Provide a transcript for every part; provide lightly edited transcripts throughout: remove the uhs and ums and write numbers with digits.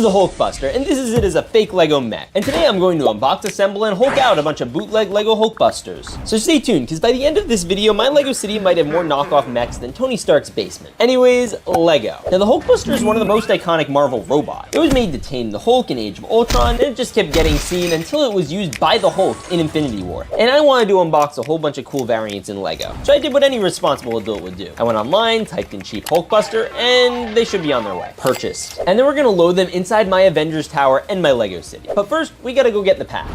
is the Hulkbuster, and this is it as a fake Lego mech. And today I'm going to unbox, assemble, and Hulk out a bunch of bootleg Lego Hulkbusters. So stay tuned, because by the end of this video, my Lego city might have more knockoff mechs than Tony Stark's basement. Anyways, Lego. Now the Hulkbuster is one of the most iconic Marvel robots. It was made to tame the Hulk in Age of Ultron, and it just kept getting seen until it was used by the Hulk in Infinity War. And I wanted to unbox a whole bunch of cool variants in Lego. So I did what any responsible adult would do. I went online, typed in cheap Hulkbuster, and they should be on their way. Purchased. And then we're gonna load them inside my Avengers Tower and my Lego city. But first, we gotta go get the pack.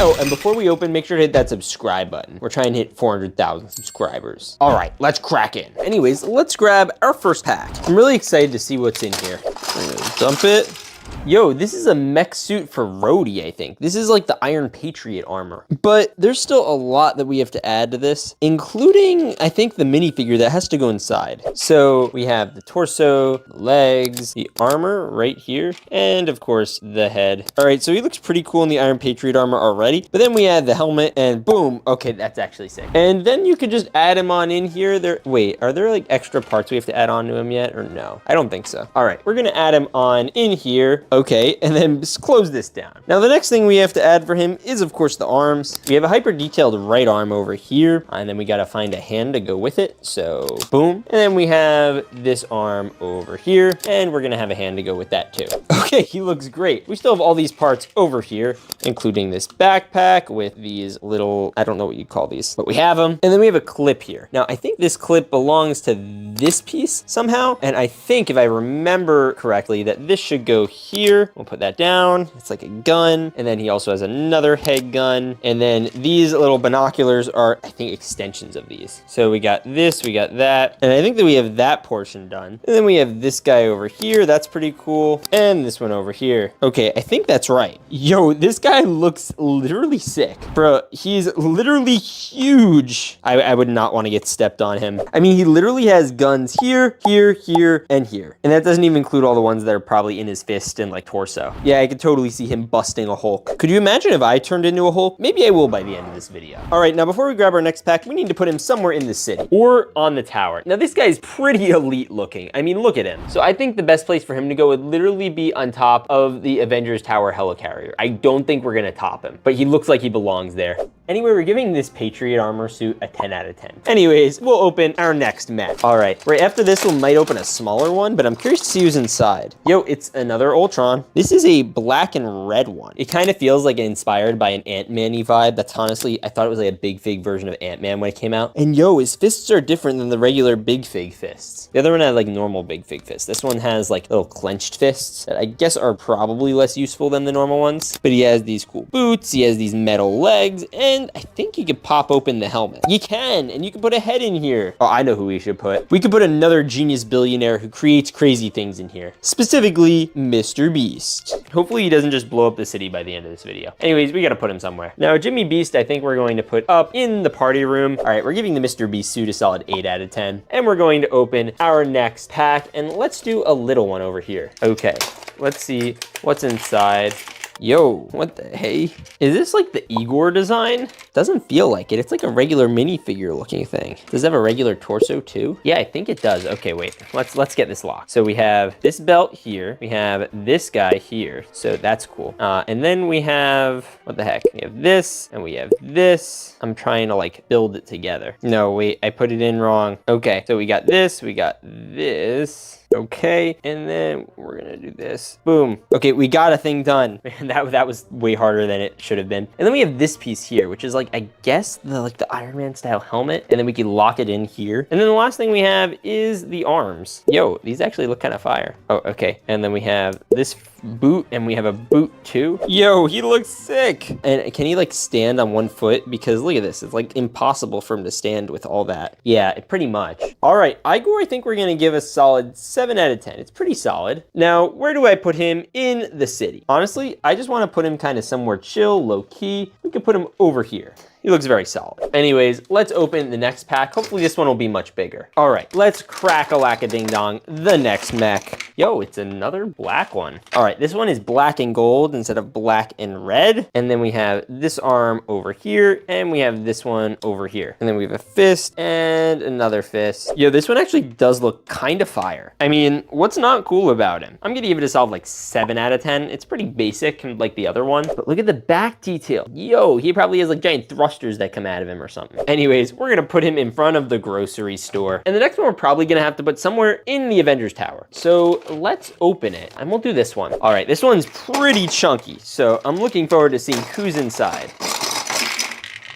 Oh, and before we open, make sure to hit that subscribe button. We're trying to hit 400,000 subscribers. All right, let's crack in. Anyways, let's grab our first pack. I'm really excited to see what's in here. I'm gonna dump it. Yo, this is a mech suit for Rhodey, I think. This is like the Iron Patriot armor. But there's still a lot that we have to add to this, including, I think, the minifigure that has to go inside. So we have the torso, the legs, the armor right here, and of course, the head. All right, so he looks pretty cool in the Iron Patriot armor already. But then we add the helmet, and boom. Okay, that's actually sick. And then you could just add him on in here. Wait, are there like extra parts we have to add on to him yet, or no? I don't think so. All right, we're gonna add him on in here. Okay, and then just close this down. Now the next thing we have to add for him is of course the arms. We have a hyper detailed right arm over here, and then we gotta find a hand to go with it. So boom. And then we have this arm over here, and we're gonna have a hand to go with that too. Okay, he looks great. We still have all these parts over here, including this backpack with these little, I don't know what you call these, but we have them. And then we have a clip here. Now I think this clip belongs to this piece somehow, and I think if I remember correctly that this should go here. We'll put that down. It's like a gun. And then he also has another head gun. And then these little binoculars are, I think, extensions of these. So we got this, we got that. And I think that we have that portion done. And then we have this guy over here. That's pretty cool. And this one over here. Okay, I think that's right. Yo, this guy looks literally sick. Bro, he's literally huge. I would not want to get stepped on him. I mean, he literally has guns here, here, here, and here. And that doesn't even include all the ones that are probably in his fist and like torso. Yeah, I could totally see him busting a Hulk. Could you imagine if I turned into a Hulk? Maybe I will by the end of this video. All right, now before we grab our next pack, we need to put him somewhere in the city or on the tower. Now this guy's pretty elite looking. I mean, look at him. So I think the best place for him to go would literally be on top of the Avengers Tower helicarrier. I don't think we're gonna top him, but he looks like he belongs there. Anyway, we're giving this Patriot armor suit a 10 out of 10. Anyways, we'll open our next mech. All right, right after this, we might open a smaller one, but I'm curious to see who's inside. Yo, it's another Ultron. This is a black and red one. It kind of feels like inspired by an Ant-Man-y vibe. That's honestly, I thought it was like a Big Fig version of Ant-Man when it came out. And yo, his fists are different than the regular Big Fig fists. The other one had like normal Big Fig fists. This one has like little clenched fists that I guess are probably less useful than the normal ones. But he has these cool boots, he has these metal legs, and I think you could pop open the helmet. You can, and you can put a head in here. Oh, I know who we should put. We could put another genius billionaire who creates crazy things in here. Specifically, Mr. Beast. Hopefully he doesn't just blow up the city by the end of this video. Anyways, we gotta put him somewhere. Now, Jimmy Beast, I think we're going to put up in the party room. All right, we're giving the Mr. Beast suit a solid 8 out of 10. And we're going to open our next pack, and let's do a little one over here. Okay, let's see what's inside. Yo, what the hey? Is this like the Igor design? Doesn't feel like it. It's like a regular minifigure looking thing. Does it have a regular torso too? Yeah, I think it does. Okay, wait, let's get this locked. So we have this belt here. We have this guy here. So that's cool. And then we have, what the heck? We have this and we have this. I'm trying to like build it together. No, wait, I put it in wrong. Okay, so we got this, we got this. Okay, and then we're gonna do this. Boom. Okay, we got a thing done. that was way harder than it should have been. And then we have this piece here, which is like, I guess the Iron Man style helmet, and then we can lock it in here. And then the last thing we have is the arms. Yo, these actually look kind of fire. Oh, okay. And then we have this boot, and we have a boot too. Yo, he looks sick. And can he like stand on one foot? Because look at this, it's like impossible for him to stand with all that. Yeah, pretty much. All right, Igor, I think we're gonna give a solid 7 out of 10. It's pretty solid. Now, where do I put him in the city? Honestly, I just want to put him kind of somewhere chill, low key. We could put him over here. He looks very solid. Anyways, let's open the next pack. Hopefully this one will be much bigger. All right, let's crack-a-lack-a-ding-dong the next mech. Yo, it's another black one. All right, this one is black and gold instead of black and red. And then we have this arm over here, and we have this one over here. And then we have a fist and another fist. Yo, this one actually does look kind of fire. I mean, what's not cool about him? I'm gonna give it a solid like 7 out of 10. It's pretty basic like the other one, but look at the back detail. Yo, he probably has like giant thrusters that come out of him or something. Anyways, we're gonna put him in front of the grocery store. And the next one we're probably gonna have to put somewhere in the Avengers Tower. So let's open it, and we'll do this one. All right, this one's pretty chunky, so I'm looking forward to seeing who's inside.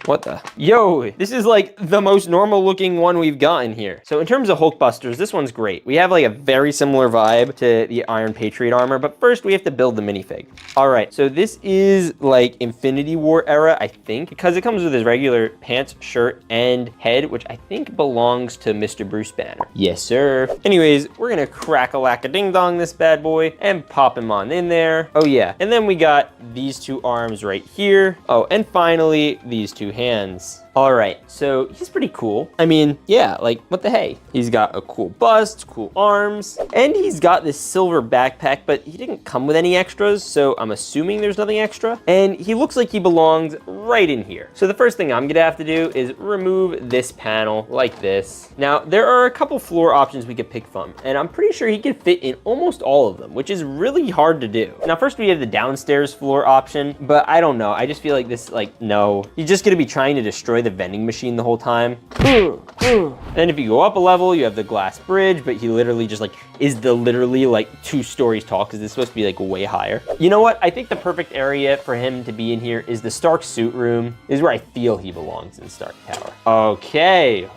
What the? Yo, this is like the most normal looking one we've gotten here. So in terms of Hulkbusters, this one's great. We have like a very similar vibe to the Iron Patriot armor, but first we have to build the minifig. All right, so this is like Infinity War era, I think, because it comes with his regular pants, shirt, and head, which I think belongs to Mr. Bruce Banner. Yes, sir. Anyways, we're gonna crack-a-lack-a-ding-dong this bad boy and pop him on in there. Oh yeah, and then we got these 2 arms right here. Oh, and finally, these 2 hands. All right, so he's pretty cool. I mean, yeah, like what the hey? He's got a cool bust, cool arms, and he's got this silver backpack, but he didn't come with any extras, so I'm assuming there's nothing extra. And he looks like he belongs right in here. So the first thing I'm gonna have to do is remove this panel like this. Now, there are a couple floor options we could pick from, and I'm pretty sure he can fit in almost all of them, which is really hard to do. Now, first we have the downstairs floor option, but I don't know. I just feel like this, like, no. He's just gonna be trying to destroy the vending machine the whole time. Then if you go up a level, you have the glass bridge, but he literally just like is literally like 2 stories tall because it's supposed to be like way higher. You know what? I think the perfect area for him to be in here is the Stark suit room. This is where I feel he belongs in Stark Tower. Okay,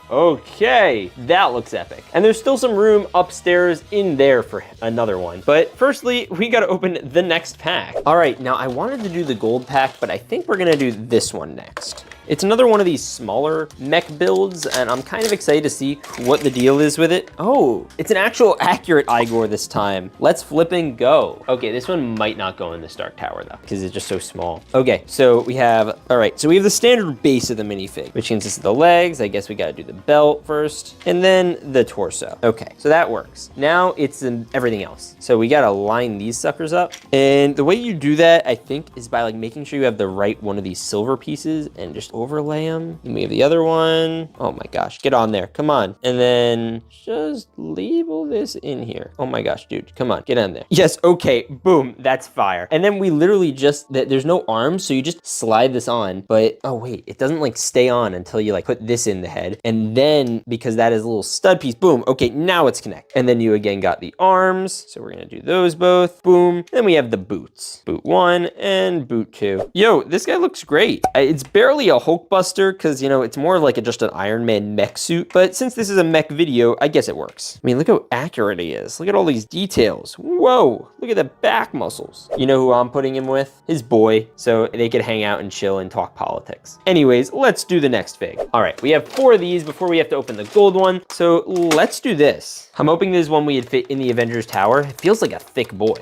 that looks epic. And there's still some room upstairs in there for another one. But firstly, we gotta open the next pack. All right, now I wanted to do the gold pack, but I think we're gonna do this one next. It's another one of these smaller mech builds, and I'm kind of excited to see what the deal is with it. Oh, it's an actual accurate Igor this time. Let's flip and go. Okay, this one might not go in the Stark Tower though, because it's just so small. Okay, so we have, all right, so we have the standard base of the minifig, which consists of the legs. I guess we gotta do the belt first, and then the torso. Okay, so that works. Now it's in everything else. So we gotta line these suckers up. And the way you do that, I think, is by like making sure you have the right one of these silver pieces and just overlay them. And we have the other one. Oh my gosh, get on there, come on. And then just label this in here. Oh my gosh, dude, come on, get on there. Yes, okay, boom, that's fire. And then we literally just, there's no arms, so you just slide this on, but oh wait, it doesn't like stay on until you like put this in the head. And then because that is a little stud piece, boom, okay, now it's connected. And then you again got the arms, so we're gonna do those both, boom. Then we have the boots, boot 1 and boot 2. Yo, this guy looks great. It's barely a Hulkbuster because, you know, it's more like just an Iron Man mech suit, but since this is a mech video, I guess it works. I mean, look how accurate he is. Look at all these details. Whoa, look at the back muscles. You know who I'm putting him with? His boy, so they could hang out and chill and talk politics. Anyways, let's do the next fig. All right, we have 4 of these before we have to open the gold one, so let's do this. I'm hoping this is one we had fit in the Avengers Tower. It feels like a thick boy.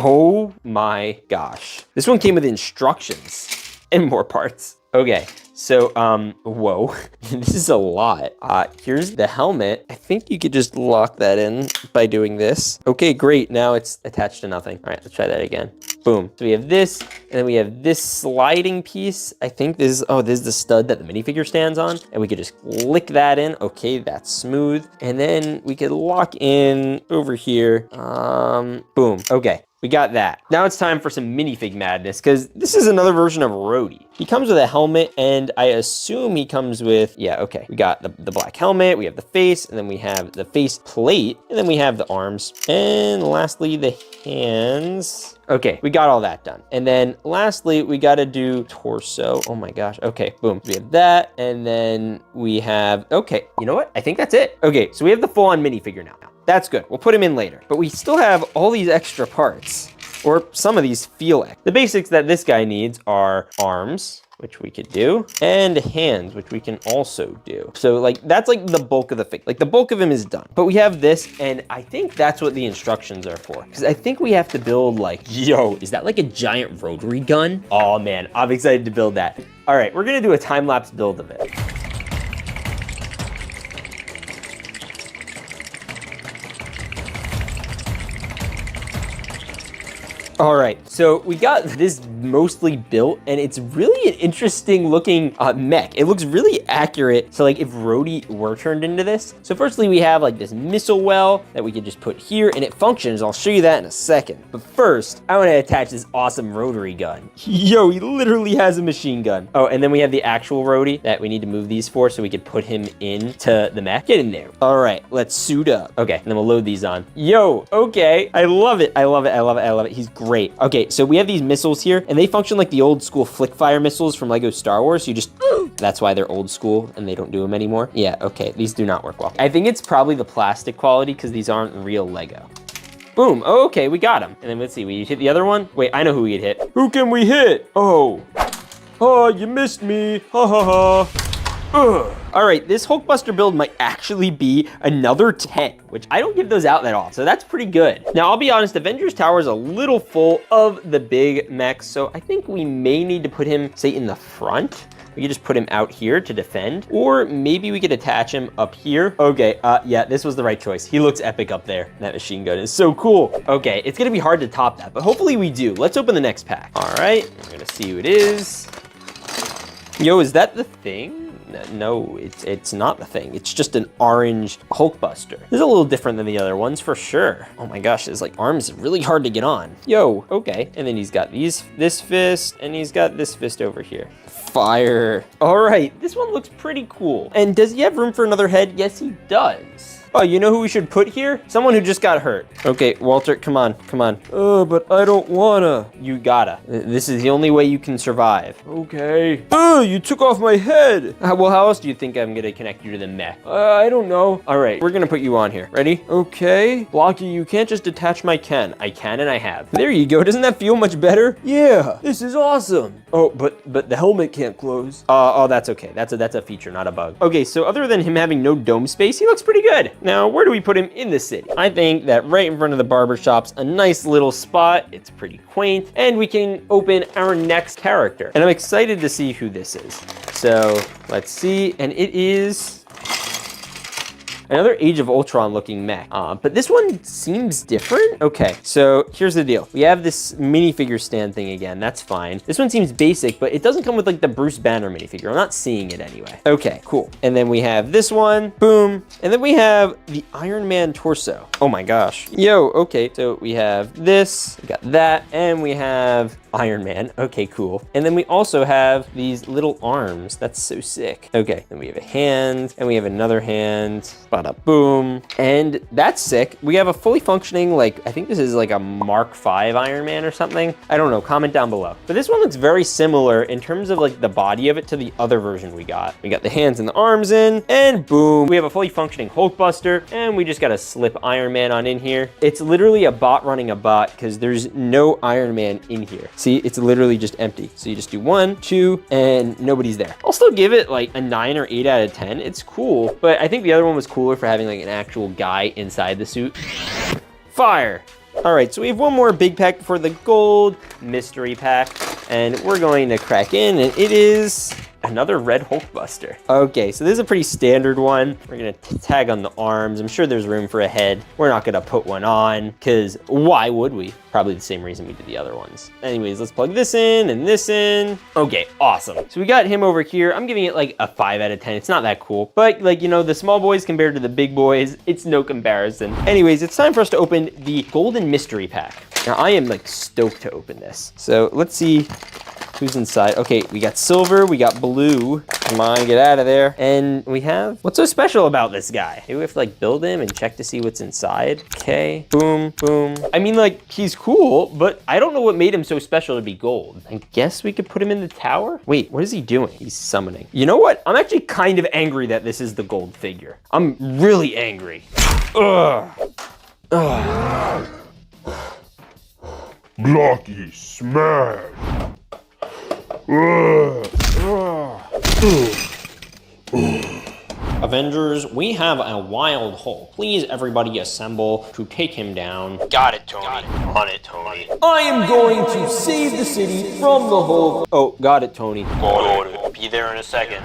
Oh my gosh. This one came with instructions and more parts. Okay, so, whoa, this is a lot. Here's the helmet. I think you could just lock that in by doing this. Okay, great, now it's attached to nothing. All right, let's try that again. Boom. So we have this, and then we have this sliding piece. I think this is, oh, this is the stud that the minifigure stands on, and we could just click that in. Okay, that's smooth. And then we could lock in over here. Boom, okay. We got that. Now it's time for some minifig madness, because this is another version of Rhodey. He comes with a helmet, and I assume he comes with, yeah, okay. We got the black helmet, we have the face, and then we have the face plate, and then we have the arms, and lastly, the hands. Okay, we got all that done. And then lastly, we gotta do torso. Oh my gosh, okay, boom. We have that, and then we have, okay, you know what? I think that's it. Okay, so we have the full-on minifigure now. That's good, we'll put him in later. But we still have all these extra parts, or some of these feel like. The basics that this guy needs are arms, which we could do, and hands, which we can also do. So like, that's like the bulk of the fig. Like the bulk of him is done. But we have this, and I think that's what the instructions are for. Because I think we have to build like, yo, is that like a giant rotary gun? Oh man, I'm excited to build that. All right, we're gonna do a time-lapse build of it. All right, so we got this mostly built, and it's really an interesting looking mech. It looks really accurate. So like if Rhodey were turned into this. So firstly, we have like this missile well that we could just put here, and it functions. I'll show you that in a second. But first, I want to attach this awesome rotary gun. Yo, he literally has a machine gun. Oh, and then we have the actual Rhodey that we need to move these for so we could put him into the mech. Get in there. All right, let's suit up. Okay, and then we'll load these on. Yo, okay, I love it. I love it. I love it. I love it. He's great. Okay, so we have these missiles here, and they function like the old school flick fire missiles from Lego Star Wars. You just, that's why they're old school and they don't do them anymore. Yeah, okay, these do not work well. I think it's probably the plastic quality because these aren't real Lego. Boom, oh, okay, we got him. And then let's see, we hit the other one? Wait, I know who we could hit. Who can we hit? Oh, you missed me, ha ha ha. Ugh. All right, this Hulkbuster build might actually be another 10, which I don't give those out that often, so that's pretty good. Now, I'll be honest, Avengers Tower is a little full of the big mechs, so I think we may need to put him, say, in the front. We could just put him out here to defend, or maybe we could attach him up here. Okay, yeah, this was the right choice. He looks epic up there. That machine gun is so cool. Okay, it's gonna be hard to top that, but hopefully we do. Let's open the next pack. All right, we're gonna see who it is. Yo, is that the thing? No, it's not the thing. It's just an orange Hulkbuster. This is a little different than the other ones for sure. Oh my gosh, his like arms are really hard to get on. Yo, okay. And then he's got this fist, and he's got this fist over here. Fire. All right, this one looks pretty cool. And does he have room for another head? Yes, he does. Oh, you know who we should put here? Someone who just got hurt. Okay, Walter, come on, come on. Oh, but I don't wanna. You gotta. This is the only way you can survive. Okay. Oh, you took off my head. Well, how else do you think I'm gonna connect you to the mech? I don't know. All right, we're gonna put you on here. Ready? Okay. Blocky, you can't just attach my can. I can and I have. There you go. Doesn't that feel much better? Yeah, this is awesome. Oh, but the helmet can't close. Oh, that's okay. That's a feature, not a bug. Okay, so other than him having no dome space, he looks pretty good. Now, where do we put him in the city? I think that right in front of the barber shop's a nice little spot. It's pretty quaint, and we can open our next character. And I'm excited to see who this is. So let's see, and it is another Age of Ultron looking mech, but this one seems different. Okay, so here's the deal. We have this minifigure stand thing again, that's fine. This one seems basic, but it doesn't come with like the Bruce Banner minifigure. I'm not seeing it anyway. Okay, cool. And then we have this one, boom. And then we have the Iron Man torso. Oh my gosh. Yo, okay, so we have this, we got that, and we have Iron Man. Okay, cool. And then we also have these little arms. That's so sick. Okay, then we have a hand, and we have another hand. Bada boom. And that's sick. We have a fully functioning, like, I think this is like a Mark V Iron Man or something. I don't know, comment down below. But this one looks very similar in terms of like the body of it to the other version we got. We got the hands and the arms in, and boom. We have a fully functioning Hulkbuster, and we just got to slip Iron Man on in here. It's literally a bot running a bot because there's no Iron Man in here. See, it's literally just empty. So you just do 1, 2, and nobody's there. I'll still give it like a 9 or 8 out of 10. It's cool, but I think the other one was cooler for having like an actual guy inside the suit. Fire. All right, so we have one more big pack before the gold mystery pack, and we're going to crack in, and it is another red Hulkbuster. Okay, so this is a pretty standard one. We're gonna tag on the arms. I'm sure there's room for a head. We're not gonna put one on, because why would we? Probably the same reason we did the other ones. Anyways, let's plug this in and this in. Okay, awesome. So we got him over here. I'm giving it like a 5 out of 10. It's not that cool, but like, you know, the small boys compared to the big boys, it's no comparison. Anyways, it's time for us to open the golden mystery pack. Now I am like stoked to open this. So let's see who's inside. Okay, we got silver, we got blue. Come on, get out of there. And we have, what's so special about this guy? Maybe we have to like build him and check to see what's inside. Okay, boom, boom. I mean, like, he's cool, but I don't know what made him so special to be gold. I guess we could put him in the tower? Wait, what is he doing? He's summoning. You know what? I'm actually kind of angry that this is the gold figure. I'm really angry. Ugh. Ugh. Blocky smash! Avengers, we have a wild Hulk. Please, everybody assemble to take him down. Got it, Tony. On it, Tony. I am going to save the city from the Hulk. Oh, got it, Tony. Got it. Be there in a second.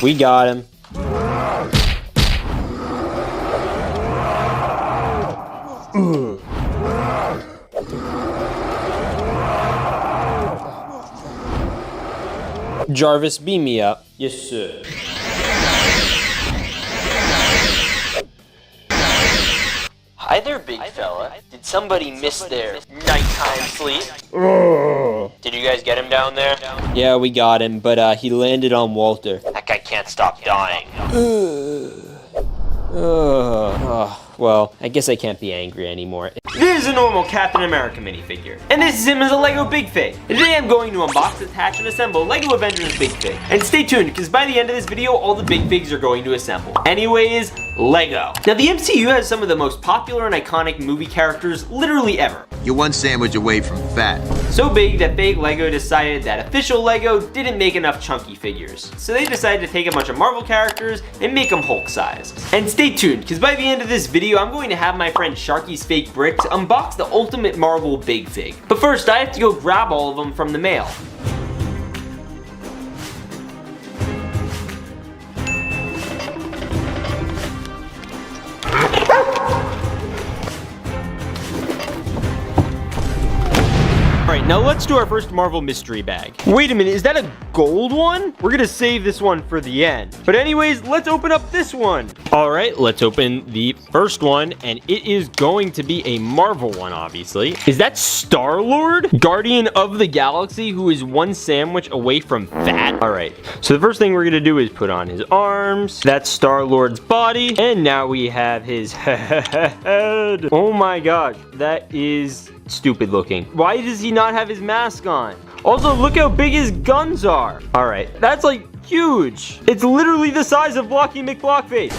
We got him. Jarvis, beam me up. Yes, sir. Hi there, big fella. Did somebody miss their nighttime sleep? Did you guys get him down there? Yeah, we got him, but he landed on Walter. That guy can't stop dying. Well, I guess I can't be angry anymore. This is a normal Captain America minifigure, and this is him as a Lego Big Fig. Today I'm going to unbox, attach, and assemble Lego Avengers Big Fig. And stay tuned, because by the end of this video, all the Big Figs are going to assemble. Anyways, Lego. Now the MCU has some of the most popular and iconic movie characters literally ever. You're one sandwich away from fat. So big that Big Lego decided that official Lego didn't make enough chunky figures. So they decided to take a bunch of Marvel characters and make them Hulk sized. And stay tuned, because by the end of this video, I'm going to have my friend Sharky's Fake Bricks unbox the ultimate Marvel Big Fig. But first, I have to go grab all of them from the mail. Alright, now let's do our first Marvel mystery bag. Wait a minute, is that a gold one? We're gonna save this one for the end. But anyways, let's open up this one. Alright, let's open the first one, and it is going to be a Marvel one, obviously. Is that Star-Lord? Guardian of the Galaxy, who is one sandwich away from fat? Alright, so the first thing we're gonna do is put on his arms. That's Star-Lord's body, and now we have his head. Oh my gosh, that is stupid looking. Why does he not have his mask on? Also, look how big his guns are. All right, that's like huge. It's literally the size of Blocky McBlockface.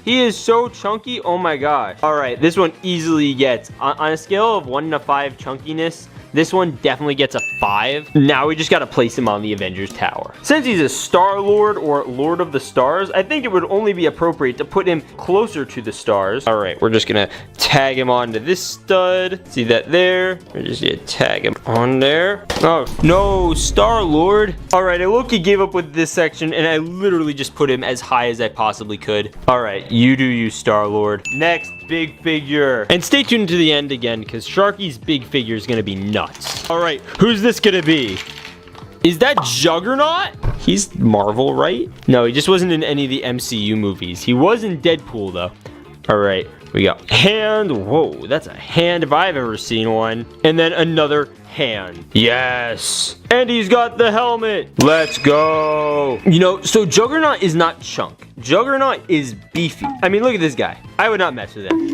He is so chunky, oh my gosh. All right, this one easily gets, on a scale of 1 to 5 chunkiness, this one definitely gets a 5. Now we just gotta place him on the Avengers Tower. Since he's a Star-Lord or Lord of the Stars, I think it would only be appropriate to put him closer to the stars. All right, we're just gonna tag him onto this stud. See that there? We're just gonna tag him on there. Oh, no, Star-Lord. All right, I low-key gave up with this section, and I literally just put him as high as I possibly could. All right, you do you, Star-Lord. Next big figure. And stay tuned to the end again, because Sharky's big figure is gonna be nuts. All right, who's this gonna be? Is that Juggernaut? He's Marvel, right? No, he just wasn't in any of the MCU movies. He was in Deadpool, though. All right, we got hand. Whoa, that's a hand if I've ever seen one. And then another hand. Yes. And he's got the helmet. Let's go. You know, so Juggernaut is not chunk. Juggernaut is beefy. I mean, look at this guy. I would not mess with him.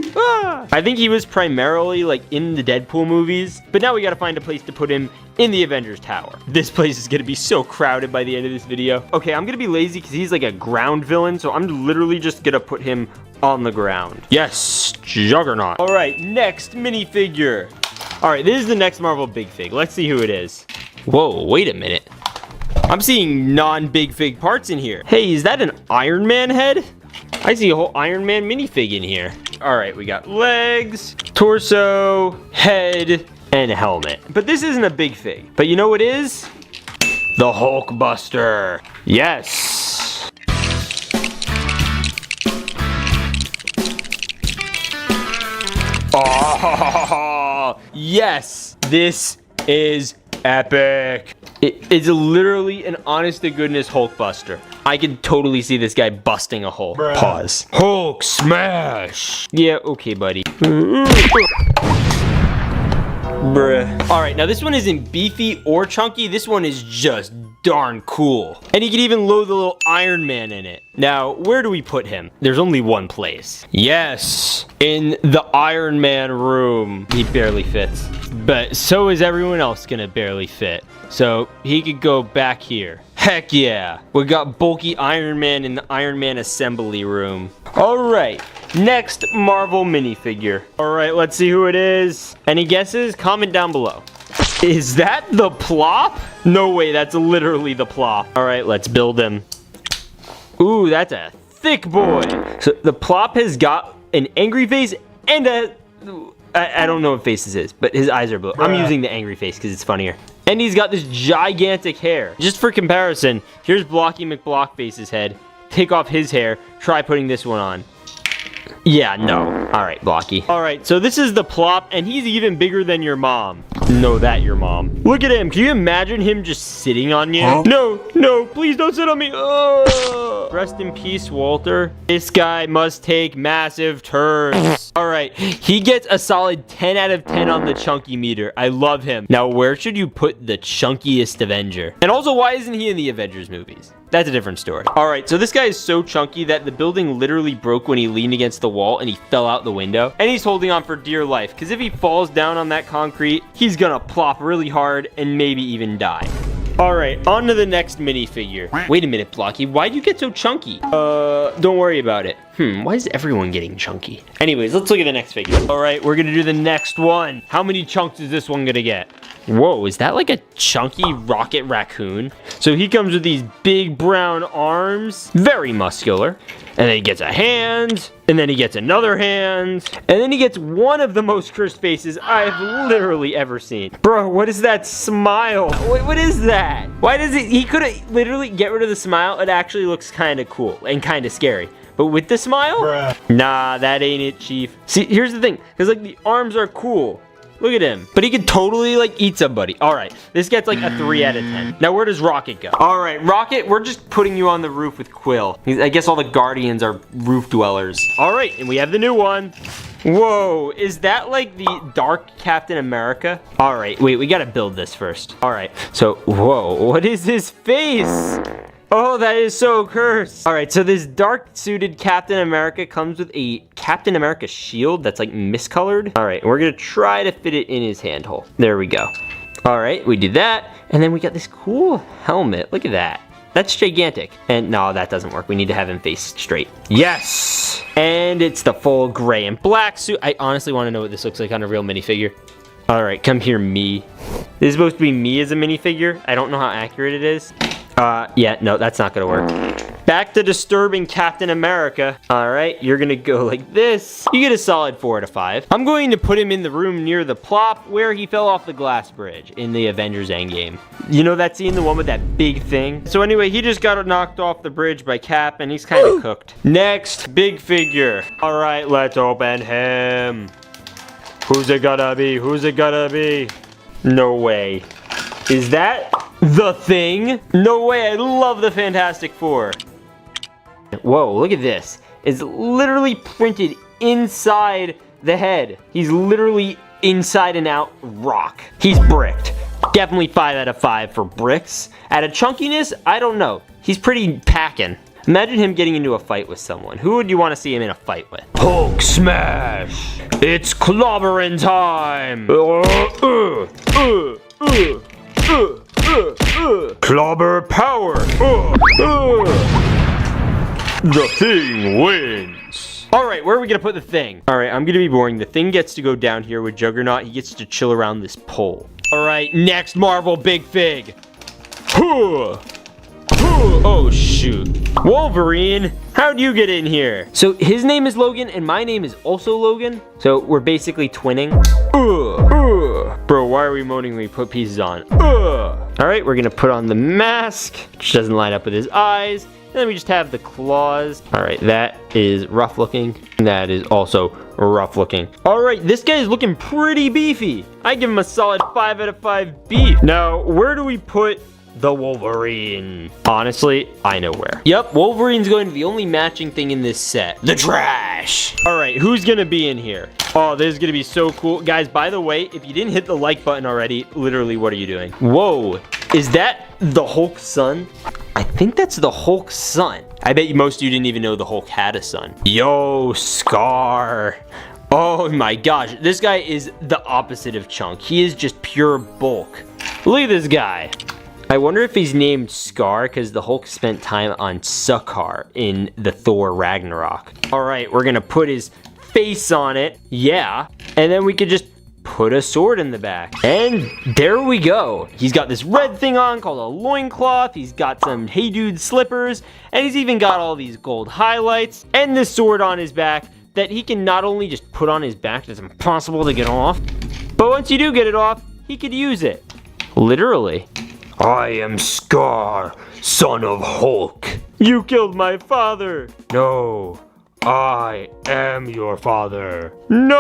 I think he was primarily like in the Deadpool movies, but now we gotta find a place to put him in the Avengers Tower. This place is gonna be so crowded by the end of this video. Okay, I'm gonna be lazy because he's like a ground villain, so I'm literally just gonna put him on the ground. Yes, Juggernaut. All right, next minifigure. All right, this is the next Marvel Big Fig. Let's see who it is. Whoa, wait a minute. I'm seeing non-Big Fig parts in here. Hey, is that an Iron Man head? I see a whole Iron Man minifig in here. All right, we got legs, torso, head, and helmet. But this isn't a Big Fig. But you know what is? The Hulkbuster. Yes. Oh, yes. This is epic. It's literally an honest-to-goodness Hulkbuster. I can totally see this guy busting a hole. Bruh. Pause. Hulk smash. Yeah, okay, buddy. Bruh. All right, now this one isn't beefy or chunky. This one is just darn cool. And you can even load the little Iron Man in it. Now, where do we put him? There's only one place. Yes, in the Iron Man room. He barely fits. But so is everyone else gonna barely fit. So he could go back here. Heck yeah. We got bulky Iron Man in the Iron Man assembly room. All right, next Marvel minifigure. All right, let's see who it is. Any guesses? Comment down below. Is that the Plop? No way, that's literally the Plop. All right, let's build him. Ooh, that's a thick boy. So the Plop has got an angry face and a... I don't know what face this is, but his eyes are blue. I'm using the angry face because it's funnier. And he's got this gigantic hair. Just for comparison, here's Blocky McBlockface's head, take off his hair. Try putting this one on. Yeah, no. All right, Blocky. All right, so this is the plop, and he's even bigger than your mom. No, that your mom. Look at him. Can you imagine him just sitting on you? Huh? No, no, please don't sit on me. Oh. Rest in peace, Walter. This guy must take massive turns. All right, he gets a solid 10 out of 10 on the chunky meter. I love him. Now, where should you put the chunkiest Avenger? And also, why isn't he in the Avengers movies? That's a different story. All right, so this guy is so chunky that the building literally broke when he leaned against the wall and he fell out the window. And he's holding on for dear life, because if he falls down on that concrete, he's gonna plop really hard and maybe even die. All right, on to the next minifigure. Wait a minute, Blocky, why'd you get so chunky? Don't worry about it. Why is everyone getting chunky? Anyways, let's look at the next figure. All right, we're gonna do the next one. How many chunks is this one gonna get? Whoa, is that like a chunky rocket raccoon? So he comes with these big brown arms, very muscular. And then he gets a hand, and then he gets another hand, and then he gets one of the most cursed faces I've literally ever seen. Bro, what is that smile? What is that? Why does he could literally get rid of the smile. It actually looks kind of cool and kind of scary. But with the smile? Bruh. Nah, that ain't it, Chief. See, here's the thing, because like the arms are cool. Look at him. But he could totally like eat somebody. All right, this gets like a 3 out of 10. Now where does Rocket go? All right, Rocket, we're just putting you on the roof with Quill. I guess all the Guardians are roof dwellers. All right, and we have the new one. Whoa, is that like the Dark Captain America? All right, wait, we gotta build this first. All right, so, whoa, what is his face? Oh, that is so cursed. All right, so this dark suited Captain America comes with a Captain America shield that's like miscolored. All right, we're gonna try to fit it in his handhole. There we go. All right, we did that. And then we got this cool helmet. Look at that. That's gigantic. And no, that doesn't work. We need to have him face straight. Yes! And it's the full gray and black suit. I honestly want to know what this looks like on a real minifigure. All right, come here, me. This is supposed to be me as a minifigure. I don't know how accurate it is. Yeah, no, that's not gonna work. Back to disturbing Captain America. All right, you're gonna go like this. You get a solid 4 out of 5. I'm going to put him in the room near the plop where he fell off the glass bridge in the Avengers Endgame. You know that scene, the one with that big thing? So anyway, he just got knocked off the bridge by Cap and he's kind of cooked. Next, big figure. All right, let's open him. Who's it gonna be? Who's it gonna be? No way. Is that the Thing? No way, I love the Fantastic Four. Whoa, look at this. It's literally printed inside the head. He's literally inside and out rock. He's bricked. Definitely 5 out of 5 for bricks. At a chunkiness, I don't know. He's pretty packing. Imagine him getting into a fight with someone. Who would you want to see him in a fight with? Hulk smash! It's clobbering time! Clobber power! The Thing wins! Alright, where are we gonna put the Thing? Alright, I'm gonna be boring. The Thing gets to go down here with Juggernaut. He gets to chill around this pole. Alright, next Marvel Big Fig. Oh shoot. Wolverine, how'd you get in here? So his name is Logan and my name is also Logan. So we're basically twinning. Bro, why are we moaning when we put pieces on? Alright, we're gonna put on the mask, which doesn't line up with his eyes. And then we just have the claws. Alright, that is rough looking. That is also rough looking. Alright, this guy is looking pretty beefy. I give him a solid 5 out of 5 beef. Now, where do we put the Wolverine? Honestly, I know where. Yep, Wolverine's going to be the only matching thing in this set. The trash! Alright, who's gonna be in here? Oh, this is gonna be so cool. Guys, by the way, if you didn't hit the like button already, literally, what are you doing? Whoa, is that the Hulk's son? I think that's the Hulk's son. I bet most of you didn't even know the Hulk had a son. Yo, Scar. Oh my gosh, this guy is the opposite of chunk. He is just pure bulk. Look at this guy. I wonder if he's named Scar because the Hulk spent time on Sakaar in the Thor Ragnarok. All right, we're gonna put his face on it. Yeah, and then we could just put a sword in the back. And there we go. He's got this red thing on called a loincloth. He's got some Hey Dude slippers. And he's even got all these gold highlights. And this sword on his back that he can not only just put on his back, it's impossible to get off. But once you do get it off, he could use it. Literally. I am Scar, son of Hulk. You killed my father. No, I am your father. No!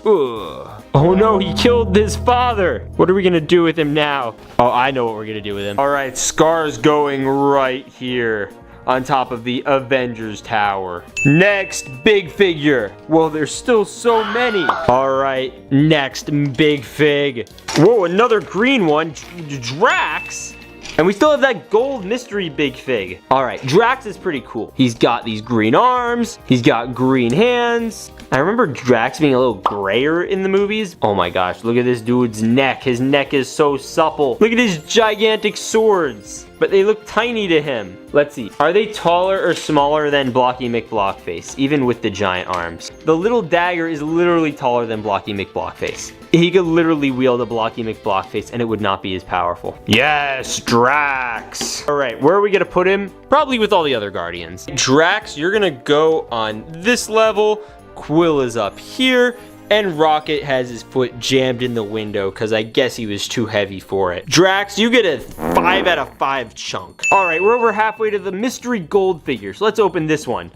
Ugh. Oh no, he killed his father. What are we gonna do with him now? Oh, I know what we're gonna do with him. All right, Scar's going right here on top of the Avengers Tower. Next, big figure. Well, there's still so many. All right, next, big fig. Whoa, another green one, Drax. And we still have that gold mystery big fig. All right, Drax is pretty cool. He's got these green arms. He's got green hands. I remember Drax being a little grayer in the movies. Oh my gosh, look at this dude's neck. His neck is so supple. Look at his gigantic swords. But they look tiny to him. Let's see. Are they taller or smaller than Blocky McBlockface, even with the giant arms? The little dagger is literally taller than Blocky McBlockface. He could literally wield a Blocky McBlockface and it would not be as powerful. Yes, Drax. All right, where are we gonna put him? Probably with all the other Guardians. Drax, you're gonna go on this level. Quill is up here. And Rocket has his foot jammed in the window because I guess he was too heavy for it. Drax, you get a 5 out of 5 chunk. All right, we're over halfway to the mystery gold figures. Let's open this one.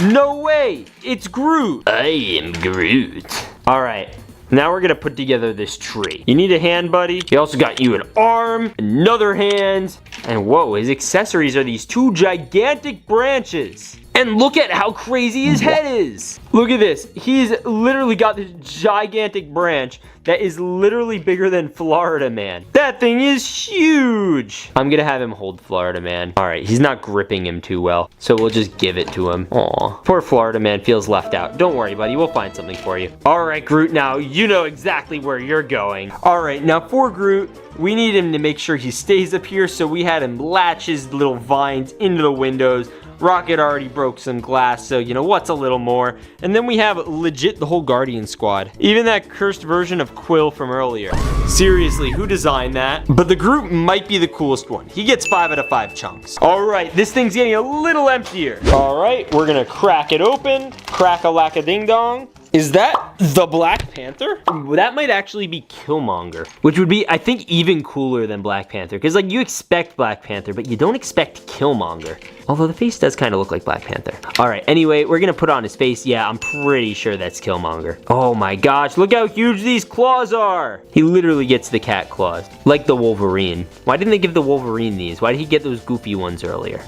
No way, it's Groot. I am Groot. All right, now we're gonna put together this tree. You need a hand, buddy. He also got you an arm, another hand, and whoa, his accessories are these 2 gigantic branches. And look at how crazy his head is. Look at this. He's literally got this gigantic branch that is literally bigger than Florida Man. That thing is huge. I'm gonna have him hold Florida Man. All right, he's not gripping him too well, so we'll just give it to him. Aw, poor Florida Man feels left out. Don't worry, buddy, we'll find something for you. All right, Groot, now you know exactly where you're going. All right, now for Groot, we need him to make sure he stays up here, so we had him latch his little vines into the windows. Rocket already broke some glass, so you know what's a little more. And then we have legit the whole Guardian squad. Even that cursed version of Quill from earlier. Seriously, who designed that? But the Groot might be the coolest one. He gets 5 out of 5 chunks. All right, this thing's getting a little emptier. All right, we're gonna crack it open. Crack-a-lack-a-ding-dong. Is that the Black Panther? That might actually be Killmonger, which would be, I think, even cooler than Black Panther. Because, like, you expect Black Panther, but you don't expect Killmonger. Although the face does kind of look like Black Panther. All right, anyway, we're going to put on his face. Yeah, I'm pretty sure that's Killmonger. Oh my gosh, look how huge these claws are. He literally gets the cat claws, like the Wolverine. Why didn't they give the Wolverine these? Why did he get those goofy ones earlier?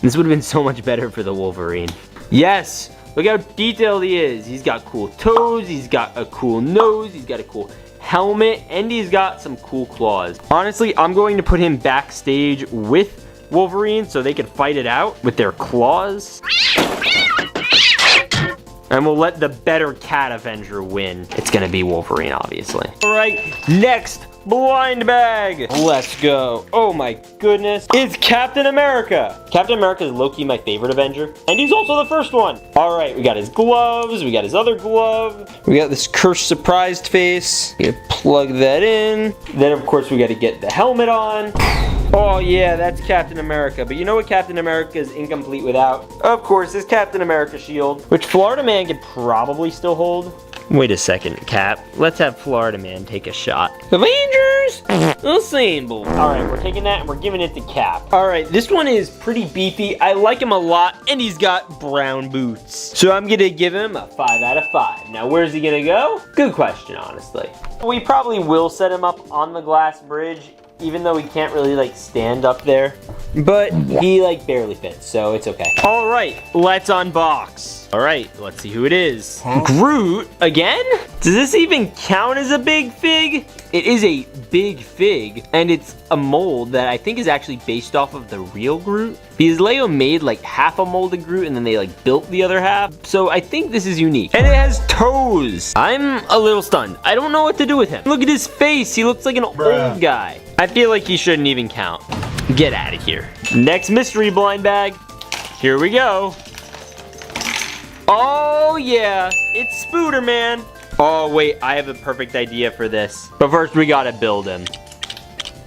This would have been so much better for the Wolverine. Yes. Look how detailed he is. He's got cool toes, he's got a cool nose, he's got a cool helmet, and he's got some cool claws. Honestly, I'm going to put him backstage with Wolverine so they can fight it out with their claws. And we'll let the better cat Avenger win. It's gonna be Wolverine, obviously. All right, next, blind bag. Let's go. Oh my goodness. It's Captain America. Captain America is low-key my favorite Avenger. And he's also the first one. All right, we got his gloves. We got his other glove. We got this cursed surprised face. We gotta plug that in. Then, of course, we gotta get the helmet on. Oh yeah, that's Captain America. But you know what Captain America is incomplete without? Of course, his Captain America shield, which Florida Man could probably still hold. Wait a second, Cap. Let's have Florida Man take a shot. Avengers! Assemble. All right, we're taking that and we're giving it to Cap. All right, this one is pretty beefy. I like him a lot, and he's got brown boots. So I'm gonna give him a 5 out of 5. Now, where's he gonna go? Good question, honestly. We probably will set him up on the glass bridge, even though he can't really like stand up there, but he like barely fits, so it's okay. All right, let's unbox. All right, let's see who it is. Groot again? Does this even count as a big fig? It is a big fig, and it's a mold that I think is actually based off of the real Groot, because Lego made like half a molded Groot and then they like built the other half. So I think this is unique, and it has toes. I'm a little stunned. I don't know what to do with him. Look at his face. He looks like an old guy. I feel like he shouldn't even count. Get out of here. Next mystery blind bag. Here we go. Oh yeah, it's Spooderman. Oh wait, I have a perfect idea for this. But first we gotta build him.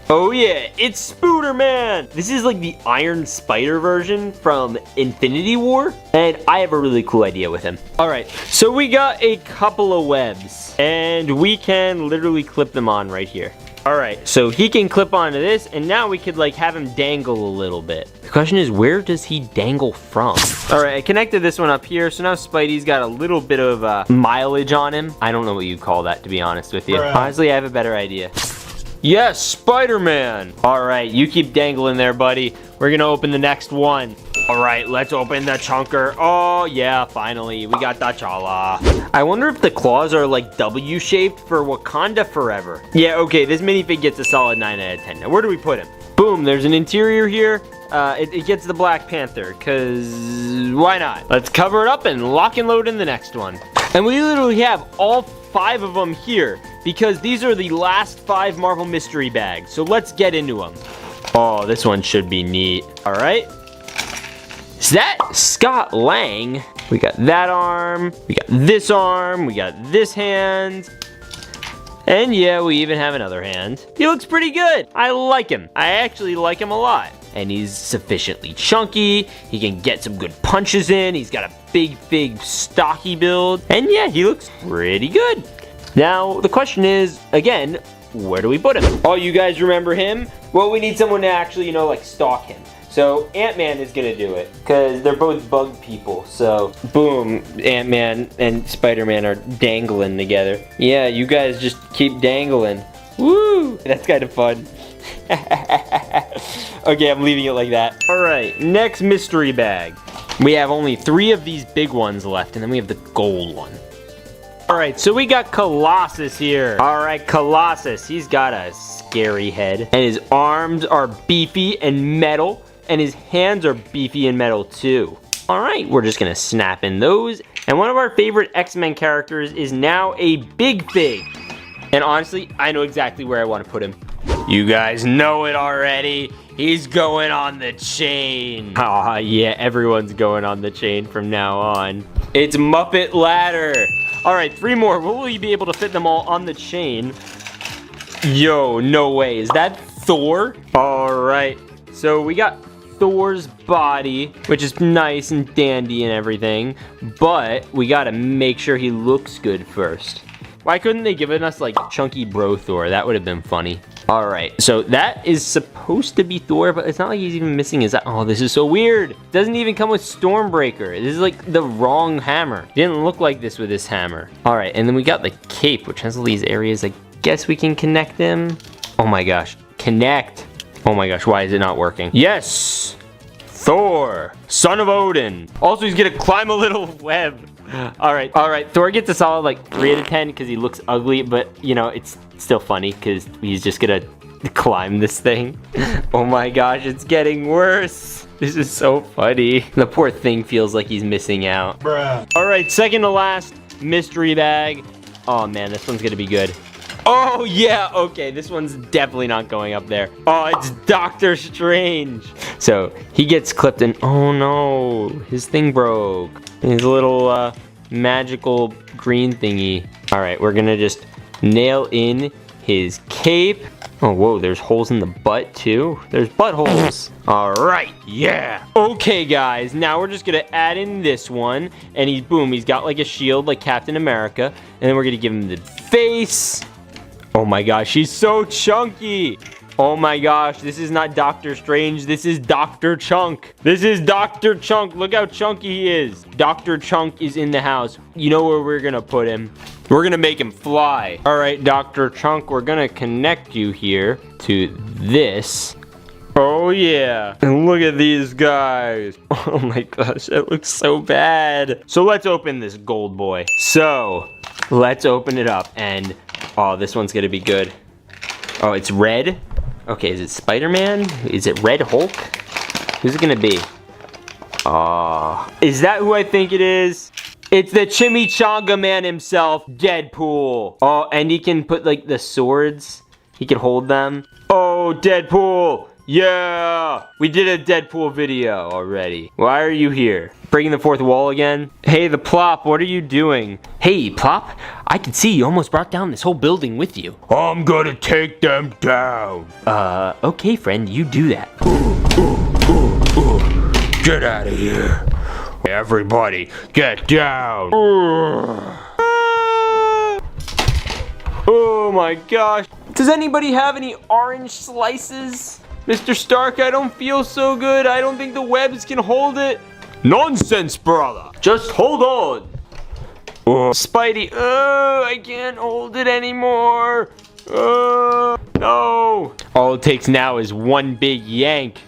Oh yeah, it's Spooderman. This is like the Iron Spider version from Infinity War. And I have a really cool idea with him. All right, so we got a couple of webs. And we can literally clip them on right here. All right, so he can clip onto this, and now we could like have him dangle a little bit. The question is, where does he dangle from? All right, I connected this one up here, so now Spidey's got a little bit of mileage on him. I don't know what you'd call that, to be honest with you. Honestly, I have a better idea. Yes, Spider-Man. All right, you keep dangling there, buddy. We're gonna open the next one. All right, let's open the chunker. Oh yeah, finally, we got T'Challa. I wonder if the claws are like W-shaped for Wakanda forever. Yeah, okay, this minifig gets a solid 9 out of 10. Now, where do we put him? Boom, there's an interior here. It gets the Black Panther, cause why not? Let's cover it up and lock and load in the next one. And we literally have all 5 of them here, because these are the last 5 Marvel mystery bags. So let's get into them. Oh, this one should be neat. All right. Is that Scott Lang? We got that arm, we got this arm, we got this hand. And yeah, we even have another hand. He looks pretty good. I like him. I actually like him a lot. And he's sufficiently chunky. He can get some good punches in. He's got a big, stocky build. And yeah, he looks pretty good. Now, the question is, again, where do we put him? Oh, you guys remember him? Well, we need someone to actually, you know, like stalk him. So Ant-Man is gonna do it, because they're both bug people. So boom, Ant-Man and Spider-Man are dangling together. Yeah, you guys just keep dangling. Woo, that's kind of fun. Okay, I'm leaving it like that. All right, next mystery bag. We have only 3 of these big ones left, and then we have the gold one. All right, so we got Colossus here. All right, Colossus, he's got a scary head, and his arms are beefy and metal, and his hands are beefy and metal too. All right, we're just gonna snap in those. And one of our favorite X-Men characters is now a big fig. And honestly, I know exactly where I want to put him. You guys know it already. He's going on the chain. Ah, yeah, everyone's going on the chain from now on. It's Muppet Ladder. All right, 3 more. Will we be able to fit them all on the chain? Yo, no way. Is that Thor? All right, so we got Thor's body, which is nice and dandy and everything, but we gotta make sure he looks good first. Why couldn't they give us like chunky bro Thor? That would have been funny. All right, so that is supposed to be Thor, but it's not like he's even missing his eye. Oh, this is so weird. Doesn't even come with Stormbreaker. This is like the wrong hammer. Didn't look like this with this hammer. All right, and then we got the cape, which has all these areas. I guess we can connect them. Oh my gosh, connect. Oh my gosh, why is it not working? Yes, Thor, son of Odin. Also, he's gonna climb a little web. All right, Thor gets a solid like 3 out of 10 because he looks ugly, but you know, it's still funny because he's just gonna climb this thing. Oh my gosh, it's getting worse. This is so funny. The poor thing feels like he's missing out. Bruh. All right, second to last mystery bag. Oh man, this one's gonna be good. Oh yeah, okay, this one's definitely not going up there. Oh, it's Doctor Strange. So he gets clipped and oh no, his thing broke. His little magical green thingy. All right, we're gonna just nail in his cape. Oh, whoa, there's holes in the butt too. There's buttholes. All right, yeah. Okay, guys, now we're just gonna add in this one. And he's got like a shield like Captain America. And then we're gonna give him the face. Oh my gosh, he's so chunky. Oh my gosh, this is not Doctor Strange, this is Dr. Chunk. This is Dr. Chunk, look how chunky he is. Dr. Chunk is in the house. You know where we're gonna put him? We're gonna make him fly. All right, Dr. Chunk, we're gonna connect you here to this. Oh yeah, and look at these guys. Oh my gosh, that looks so bad. So let's open this gold boy. So, let's open it up and, oh, this one's gonna be good. Oh, it's red. Okay, is it Spider-Man? Is it Red Hulk? Who's it gonna be? Is that who I think it is? It's the Chimichanga Man himself, Deadpool. Oh, and he can put like the swords. He can hold them. Oh, Deadpool. Yeah, we did a Deadpool video already. Why are you here? Breaking the fourth wall again? Hey, the Plop, what are you doing? Hey, Plop, I can see you almost brought down this whole building with you. I'm gonna take them down. Okay, friend, you do that. Get out of here. Everybody, get down. Oh my gosh. Does anybody have any orange slices? Mr. Stark, I don't feel so good. I don't think the webs can hold it. Nonsense, brother. Just hold on. Spidey, I can't hold it anymore. No. All it takes now is one big yank.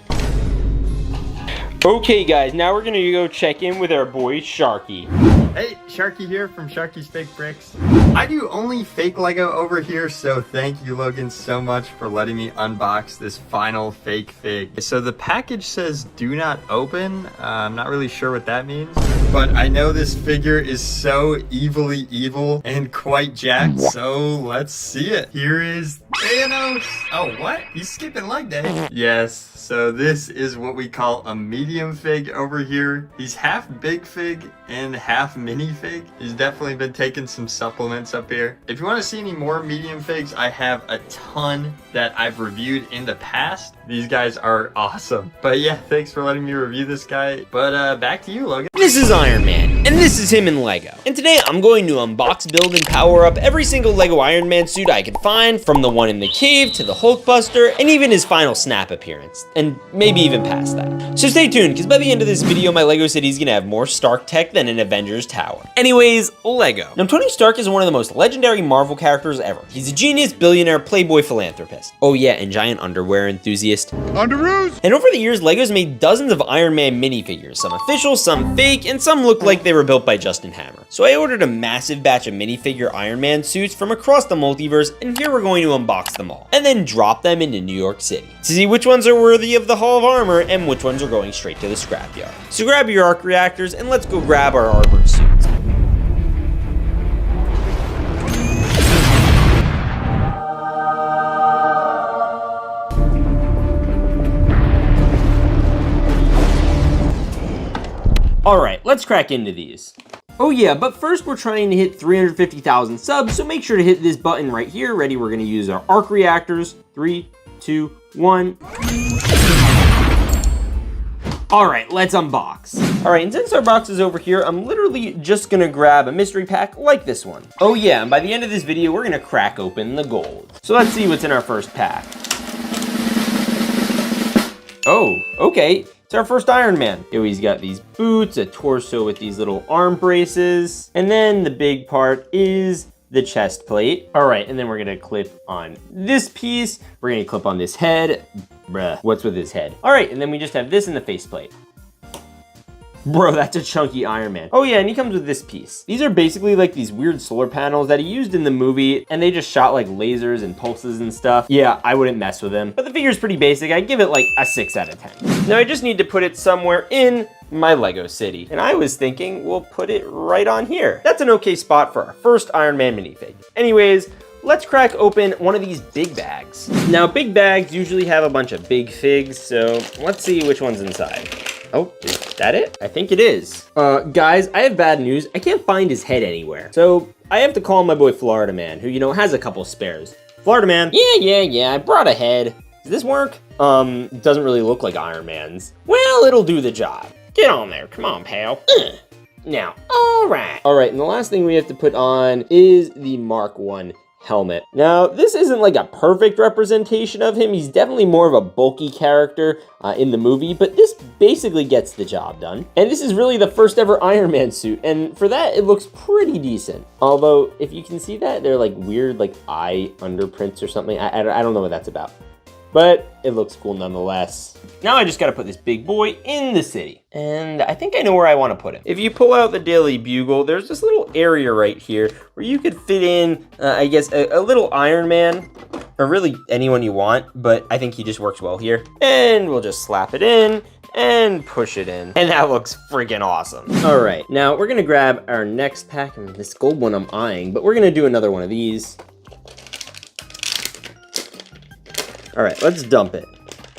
Okay, guys, now we're gonna go check in with our boy Sharky. Hey, Sharky here from Sharky's Fake Bricks. I do only fake Lego over here, so thank you, Logan, so much for letting me unbox this final fake fig. So the package says do not open. I'm not really sure what that means, but I know this figure is so evilly evil and quite jacked, so let's see it. Here is Thanos. Oh, what? He's skipping leg day. Yes, so this is what we call a medium fig over here. He's half big fig and half mini fig. He's definitely been taking some supplements up here. If you want to see any more medium figs, I have a ton that I've reviewed in the past. These guys are awesome. But yeah, thanks for letting me review this guy. But back to you, Logan. This is Iron Man, and this is him in Lego. And today I'm going to unbox, build, and power up every single Lego Iron Man suit I can find, from the one in the cave to the Hulkbuster, and even his final snap appearance, and maybe even past that. So stay tuned, because by the end of this video, my Lego city is gonna have more Stark tech than an Avengers tower. Anyways, Lego. Now, Tony Stark is one of the most legendary Marvel characters ever. He's a genius, billionaire, playboy philanthropist. Oh yeah, and giant underwear enthusiast. Underoos! And over the years, Lego's made dozens of Iron Man minifigures, some official, some fake, and some look like they were built by Justin Hammer. So I ordered a massive batch of minifigure Iron Man suits from across the multiverse, and here we're going to unbox them all, and then drop them into New York City to see which ones are worthy of the Hall of Armor and which ones are going straight to the scrapyard. So grab your arc reactors and let's go grab our armored suits. Alright, let's crack into these. Oh yeah, but first we're trying to hit 350,000 subs, so make sure to hit this button right here. Ready, we're gonna use our arc reactors. 3, 2, 1. Alright, let's unbox. Alright, and since our box is over here, I'm literally just gonna grab a mystery pack like this one. Oh yeah, and by the end of this video, we're gonna crack open the gold. So let's see what's in our first pack. Oh, okay. It's our first Iron Man. Here he's got these boots, a torso with these little arm braces, and then the big part is the chest plate. All right, and then we're gonna clip on this piece. We're gonna clip on this head. Bruh, what's with his head? All right, and then we just have this in the faceplate. Bro, that's a chunky Iron Man. Oh yeah, and he comes with this piece. These are basically like these weird solar panels that he used in the movie, and they just shot like lasers and pulses and stuff. Yeah, I wouldn't mess with him, but the figure's pretty basic. I'd give it like a 6 out of 10. Now I just need to put it somewhere in my Lego city, and I was thinking we'll put it right on here. That's an okay spot for our first Iron Man minifig. Anyways, let's crack open one of these big bags. Now, big bags usually have a bunch of big figs, so let's see which one's inside. Oh, is that it? I think it is. Guys, I have bad news. I can't find his head anywhere. So I have to call my boy Florida Man, who, you know, has a couple spares. Florida Man. Yeah, I brought a head. Does this work? It doesn't really look like Iron Man's. Well, it'll do the job. Get on there. Come on, pal. Now, all right, and the last thing we have to put on is the Mark I helmet. Now, this isn't like a perfect representation of him. He's definitely more of a bulky character in the movie, but this basically gets the job done. And this is really the first ever Iron Man suit, and for that, it looks pretty decent. Although, if you can see that, they're like weird like eye underprints or something. I don't know what that's about. But it looks cool nonetheless. Now I just gotta put this big boy in the city. And I think I know where I wanna put him. If you pull out the Daily Bugle, there's this little area right here where you could fit in, I guess, a little Iron Man, or really anyone you want, but I think he just works well here. And we'll just slap it in and push it in. And that looks freaking awesome. All right, now we're gonna grab our next pack. And this gold one I'm eyeing, but we're gonna do another one of these. All right, let's dump it.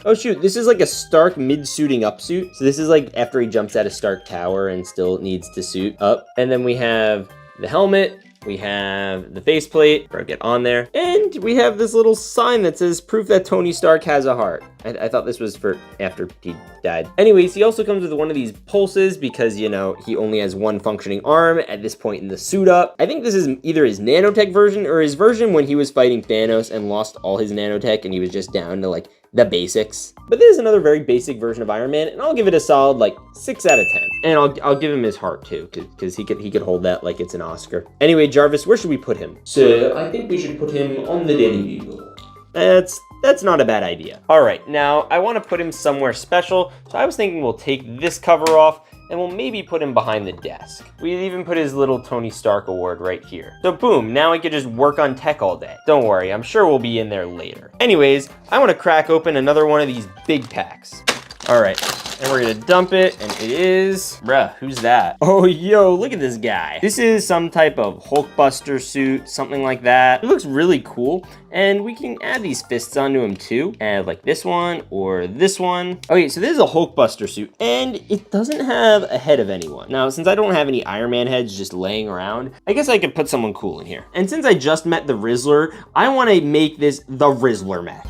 Oh shoot, this is like a Stark mid-suiting up suit. So this is like after he jumps out of Stark Tower and still needs to suit up. And then we have the helmet, We have the faceplate, or get on there. And we have this little sign that says proof that Tony Stark has a heart. I thought this was for after he died. Anyways, he also comes with one of these pulses because, you know, he only has one functioning arm at this point in the suit up. I think this is either his nanotech version or his version when he was fighting Thanos and lost all his nanotech and he was just down to like the basics. But this is another very basic version of Iron Man, and I'll give it a solid like 6 out of 10. And I'll give him his heart too, because he could hold that like it's an Oscar. Anyway, Jarvis, where should we put him? So I think we should put him on the Daily Bugle. That's not a bad idea. All right, now I want to put him somewhere special, so I was thinking we'll take this cover off and we'll maybe put him behind the desk. We even put his little Tony Stark award right here. So boom, now he could just work on tech all day. Don't worry, I'm sure we'll be in there later. Anyways, I want to crack open another one of these big packs. All right, and we're gonna dump it, and it is, bruh, who's that? Oh, yo, look at this guy. This is some type of Hulkbuster suit, something like that. It looks really cool, and we can add these fists onto him too. Add like this one or this one. Okay, so this is a Hulkbuster suit, and it doesn't have a head of anyone. Now, since I don't have any Iron Man heads just laying around, I guess I could put someone cool in here. And since I just met the Rizzler, I wanna make this the Rizzler mech.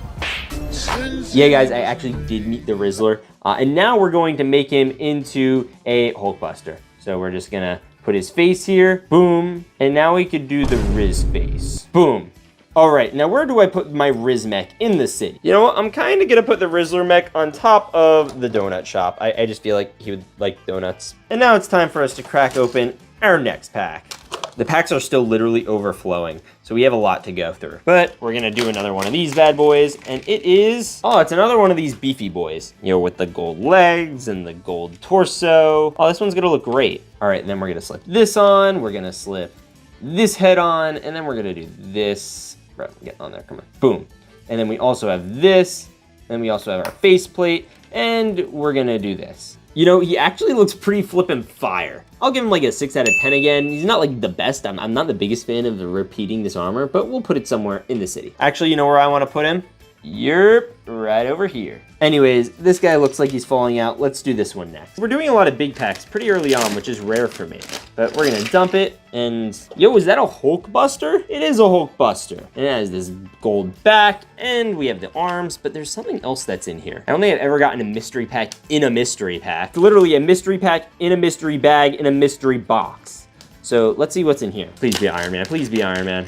Yeah, guys, I actually did meet the Rizzler, and now we're going to make him into a Hulkbuster. So we're just gonna put his face here, boom, and now we could do the Riz face, boom. All right, now where do I put my Riz mech in the city? You know what, I'm kind of gonna put the Rizzler mech on top of the donut shop. I just feel like he would like donuts. And now it's time for us to crack open our next pack. The packs are still literally overflowing, so we have a lot to go through. But we're gonna do another one of these bad boys, and it is, oh, it's another one of these beefy boys. You know, with the gold legs and the gold torso. Oh, this one's gonna look great. All right, and then we're gonna slip this on, we're gonna slip this head on, and then we're gonna do this. Bro, get on there, come on, boom. And then we also have this, and we also have our faceplate, and we're gonna do this. You know, he actually looks pretty flippin' fire. I'll give him like a 6 out of 10 again. He's not like the best. I'm not the biggest fan of repeating this armor, but we'll put it somewhere in the city. Actually, you know where I want to put him? Yerp, right over here. Anyways, this guy looks like he's falling out. Let's do this one next. We're doing a lot of big packs pretty early on, which is rare for me. But we're gonna dump it, and yo, is that a Hulkbuster? It is a Hulkbuster. And it has this gold back, and we have the arms, but there's something else that's in here. I don't think I've ever gotten a mystery pack in a mystery pack. It's literally a mystery pack in a mystery bag in a mystery box. So let's see what's in here. Please be Iron Man, please be Iron Man.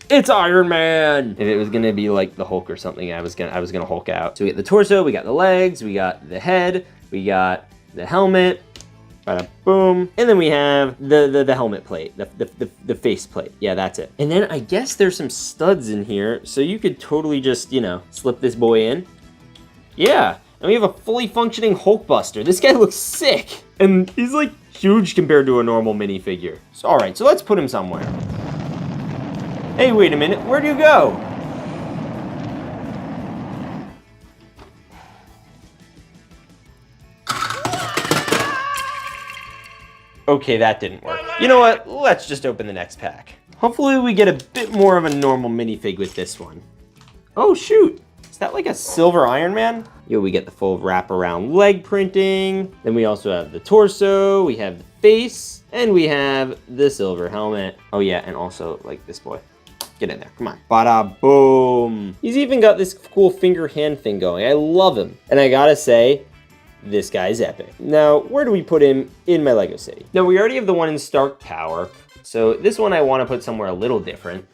It's Iron Man! If it was gonna be like the Hulk or something, I was gonna Hulk out. So we got the torso, we got the legs, we got the head, we got the helmet, bada boom. And then we have the helmet plate, the face plate. Yeah, that's it. And then I guess there's some studs in here, so you could totally just, you know, slip this boy in. Yeah, and we have a fully functioning Hulkbuster. This guy looks sick. And he's like huge compared to a normal minifigure. So, all right, so let's put him somewhere. Hey, wait a minute, where do you go? Okay, that didn't work. You know what, let's just open the next pack. Hopefully we get a bit more of a normal minifig with this one. Oh shoot, is that like a silver Iron Man? Yo, we get the full wraparound leg printing. Then we also have the torso, we have the face, and we have the silver helmet. Oh yeah, and also like this boy. Get in there, come on. Bada boom. He's even got this cool finger hand thing going. I love him. And I gotta say, this guy's epic. Now, where do we put him in my Lego city? Now, we already have the one in Stark Tower. So this one I wanna put somewhere a little different.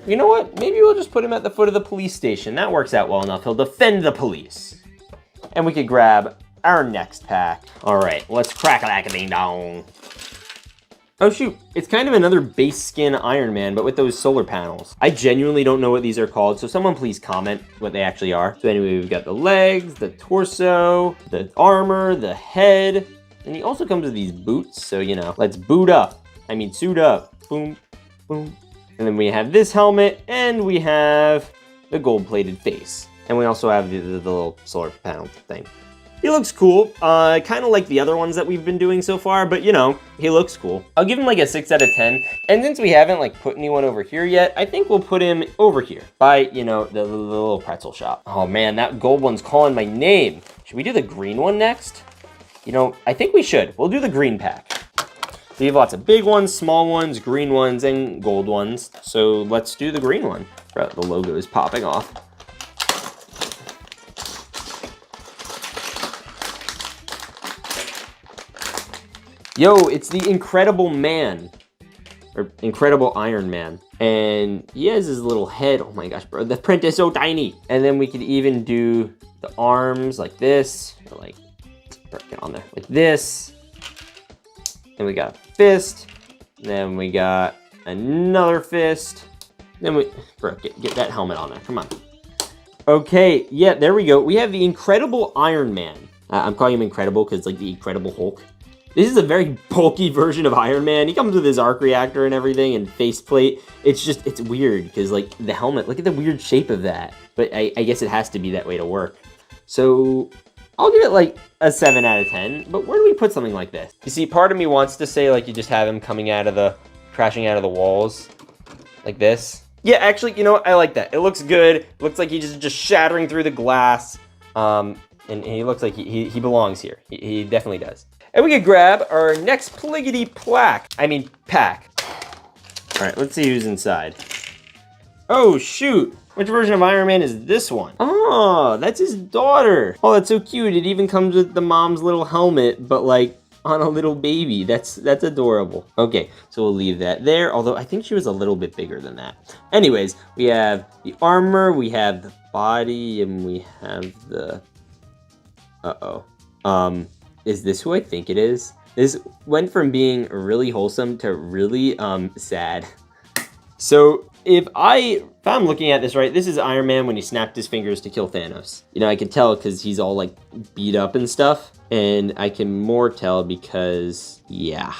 You know what? Maybe we'll just put him at the foot of the police station. That works out well enough. He'll defend the police. And we could grab our next pack. All right, let's crack-a-lack-a-ding-dong. Oh shoot, it's kind of another base skin Iron Man, but with those solar panels. I genuinely don't know what these are called, so someone please comment what they actually are. So anyway, we've got the legs, the torso, the armor, the head, and he also comes with these boots, so you know, let's boot up. I mean, suit up, boom, boom. And then we have this helmet, and we have the gold-plated face. And we also have the little solar panel thing. He looks cool, kind of like the other ones that we've been doing so far, but you know, he looks cool. I'll give him like a 6 out of 10. And since we haven't like put anyone over here yet, I think we'll put him over here by, you know, the little pretzel shop. Oh man, that gold one's calling my name. Should we do the green one next? You know, I think we should. We'll do the green pack. We have lots of big ones, small ones, green ones, and gold ones. So let's do the green one. Bro, the logo is popping off. Yo, it's the Incredible Man. Or Incredible Iron Man. And he has his little head. Oh my gosh, bro, the print is so tiny. And then we could even do the arms like this. Or like, get on there, like this. Then we got a fist. Then we got another fist. Then we, bro, get that helmet on there, come on. Okay, yeah, there we go. We have the Incredible Iron Man. I'm calling him Incredible because like the Incredible Hulk. This is a very bulky version of Iron Man. He comes with his arc reactor and everything and faceplate. It's weird because like the helmet, look at the weird shape of that. But I guess it has to be that way to work. So I'll give it like a 7 out of 10, but where do we put something like this? You see, part of me wants to say like you just have him coming out of the, crashing out of the walls like this. Yeah, actually, you know what? I like that. It looks good. It looks like he's just shattering through the glass. And he looks like he belongs here. He definitely does. And we could grab our next pack. All right, let's see who's inside. Oh, shoot. Which version of Iron Man is this one? Oh, that's his daughter. Oh, that's so cute. It even comes with the mom's little helmet, but like on a little baby. That's adorable. Okay, so we'll leave that there, although I think she was a little bit bigger than that. Anyways, we have the armor, we have the body, and we have the... Is this who I think it is? This went from being really wholesome to really sad. So if I'm looking at this right, this is Iron Man when he snapped his fingers to kill Thanos. You know, I can tell because he's all like beat up and stuff. And I can more tell because, yeah.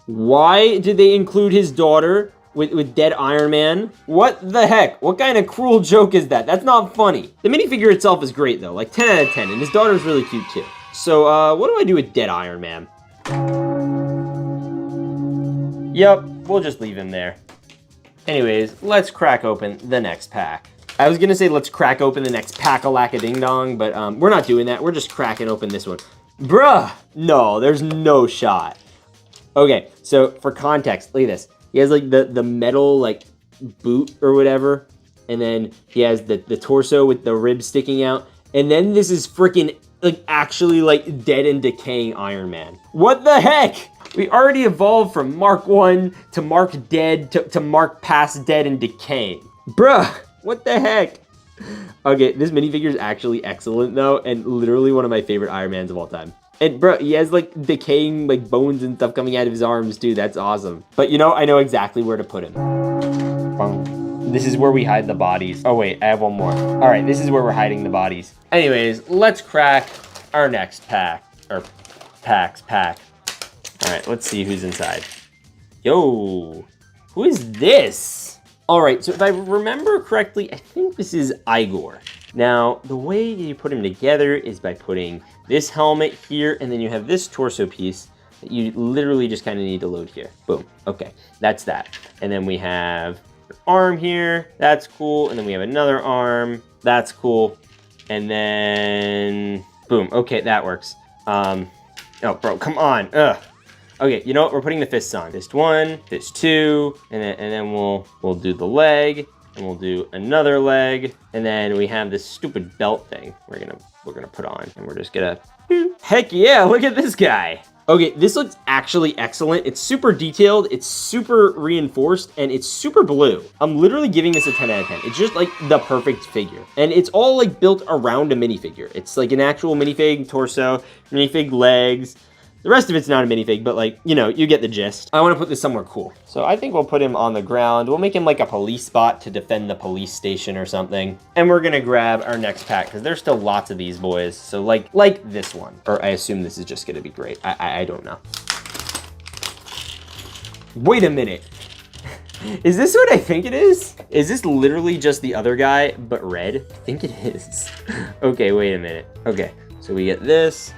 Why did they include his daughter with dead Iron Man? What the heck? What kind of cruel joke is that? That's not funny. The minifigure itself is great though, like 10 out of 10, and his daughter's really cute too. So what do I do with dead Iron Man? Yep, we'll just leave him there. Anyways, let's crack open the next pack. I was gonna say let's crack open the next pack-a-lack-a-ding-dong, but we're not doing that. We're just cracking open this one. Bruh, no, there's no shot. Okay, so for context, look at this. He has like the metal like boot or whatever, and then he has the torso with the ribs sticking out, and then this is freaking like actually like dead and decaying Iron Man. What the heck? We already evolved from Mark 1 to Mark Dead to Mark past dead and decaying. Bruh, what the heck? Okay, this minifigure is actually excellent though, and literally one of my favorite Iron Mans of all time. And bro, he has like decaying like bones and stuff coming out of his arms too. That's awesome. But you know, I know exactly where to put him. This is where we hide the bodies. Oh wait, I have one more. All right, this is where we're hiding the bodies. Anyways, let's crack our next pack, or pack. All right, let's see who's inside. Yo, who is this? All right, so if I remember correctly, I think this is Igor. Now, the way you put him together is by putting this helmet here, and then you have this torso piece that you literally just kind of need to load here. Boom, okay, that's that. And then we have an arm here, that's cool. And then we have another arm, that's cool. And then, boom, okay, that works. Oh, bro, come on, ugh. Okay, you know what? We're putting the fists on. Fist 1, fist 2, and then we'll do the leg, and we'll do another leg, and then we have this stupid belt thing we're gonna put on, and we're just gonna. Heck yeah! Look at this guy. Okay, this looks actually excellent. It's super detailed, it's super reinforced, and it's super blue. I'm literally giving this a 10 out of 10. It's just like the perfect figure, and it's all like built around a minifigure. It's like an actual minifig torso, minifig legs. The rest of it's not a minifig, but like, you know, you get the gist. I want to put this somewhere cool. So I think we'll put him on the ground. We'll make him like a police spot to defend the police station or something. And we're gonna grab our next pack because there's still lots of these boys. So like this one, or I assume this is just gonna be great. I don't know. Wait a minute. Is this what I think it is? Is this literally just the other guy, but red? I think it is. Okay, wait a minute. Okay, so we get this,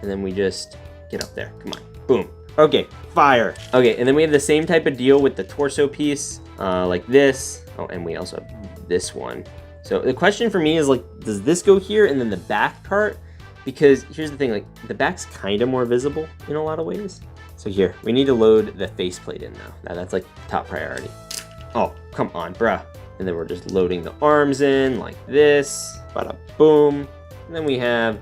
and then we just get up there. Come on, boom. Okay, fire. Okay, and then we have the same type of deal with the torso piece, like this. Oh, and we also have this one. So the question for me is like, does this go here and then the back part? Because here's the thing, like the back's kind of more visible in a lot of ways. So here, we need to load the faceplate in now. Now that's like top priority. Oh, come on, bruh. And then we're just loading the arms in like this. Bada boom. And then we have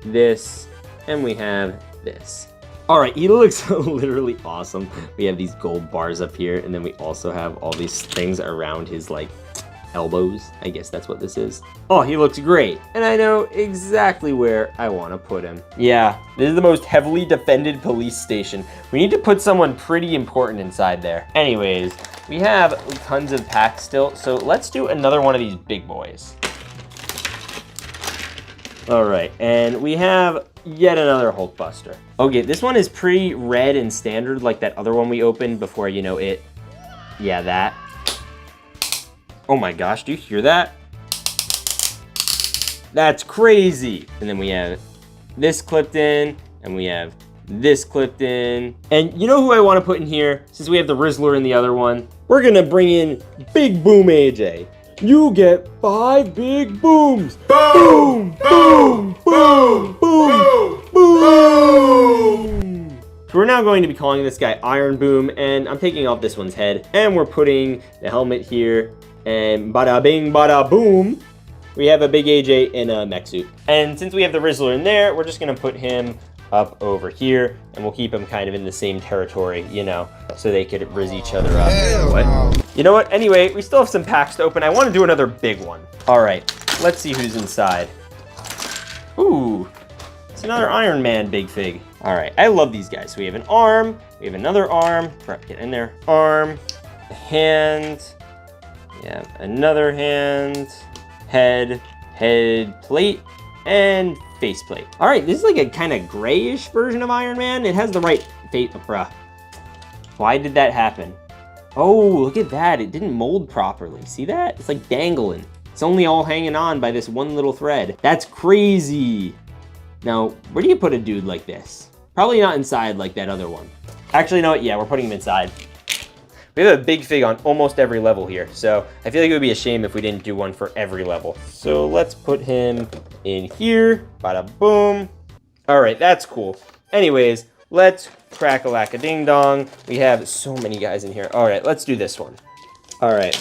this, and we have this. All right, he looks literally awesome. We have these gold bars up here, and then we also have all these things around his like elbows. I guess that's what this is. Oh, he looks great. And I know exactly where I want to put him. Yeah, this is the most heavily defended police station. We need to put someone pretty important inside there. Anyways, we have tons of packs still, so let's do another one of these big boys. All right, and we have yet another Hulkbuster. Okay, this one is pretty red and standard like that other one we opened before, you know, that. Oh my gosh, do you hear that? That's crazy. And then we have this clipped in, and we have this clipped in. And you know who I want to put in here? Since we have the Rizzler in the other one, we're gonna bring in Big Boom AJ. You get 5 big booms. Boom, boom, boom, boom, boom. So we're now going to be calling this guy Iron Boom, and I'm taking off this one's head, and we're putting the helmet here, and bada bing, bada boom. We have a big AJ in a mech suit. And since we have the Rizzler in there, we're just gonna put him up over here, and we'll keep them kind of in the same territory, you know, so they could rizz each other up. What? You know what? Anyway, we still have some packs to open. I want to do another big one. All right, let's see who's inside. Ooh, it's another Iron Man big fig. All right, I love these guys. So we have an arm, we have another arm. Get in there. Arm, a hand, yeah, another hand, head plate, and faceplate. All right, this is like a kind of grayish version of Iron Man. It has the right fate, bruh. Why did that happen? Oh, look at that. It didn't mold properly. See that? It's like dangling. It's only all hanging on by this one little thread. That's crazy. Now, where do you put a dude like this? Probably not inside like that other one. Actually, you know what? Yeah, we're putting him inside. We have a big fig on almost every level here, so I feel like it would be a shame if we didn't do one for every level. So let's put him in here. Bada boom. All right, that's cool. Anyways, let's crack-a-lack-a-ding-dong. We have so many guys in here. All right, let's do this one. All right,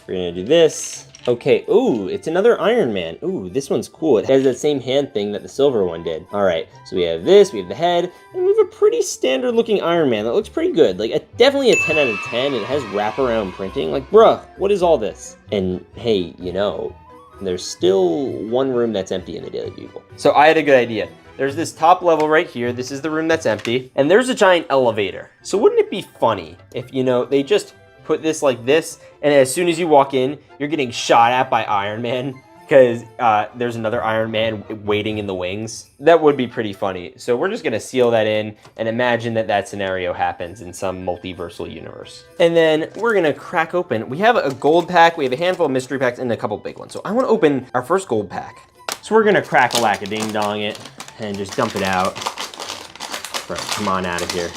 we're gonna do this. Okay, ooh, it's another Iron Man. Ooh, this one's cool. It has that same hand thing that the silver one did. All right, so we have this, we have the head, and we have a pretty standard looking Iron Man that looks pretty good. Like, definitely a 10 out of 10. It has wraparound printing. Like, bruh, what is all this? And hey, you know, there's still one room that's empty in the Daily Bugle. So I had a good idea. There's this top level right here. This is the room that's empty. And there's a giant elevator. So wouldn't it be funny if, you know, they just put this like this, and as soon as you walk in, you're getting shot at by Iron Man because there's another Iron Man waiting in the wings. That would be pretty funny. So we're just gonna seal that in and imagine that that scenario happens in some multiversal universe. And then we're gonna crack open. We have a gold pack, we have a handful of mystery packs, and a couple big ones. So I wanna open our first gold pack. So we're gonna crack-a-lack-a-ding-dong it and just dump it out. Right, come on out of here.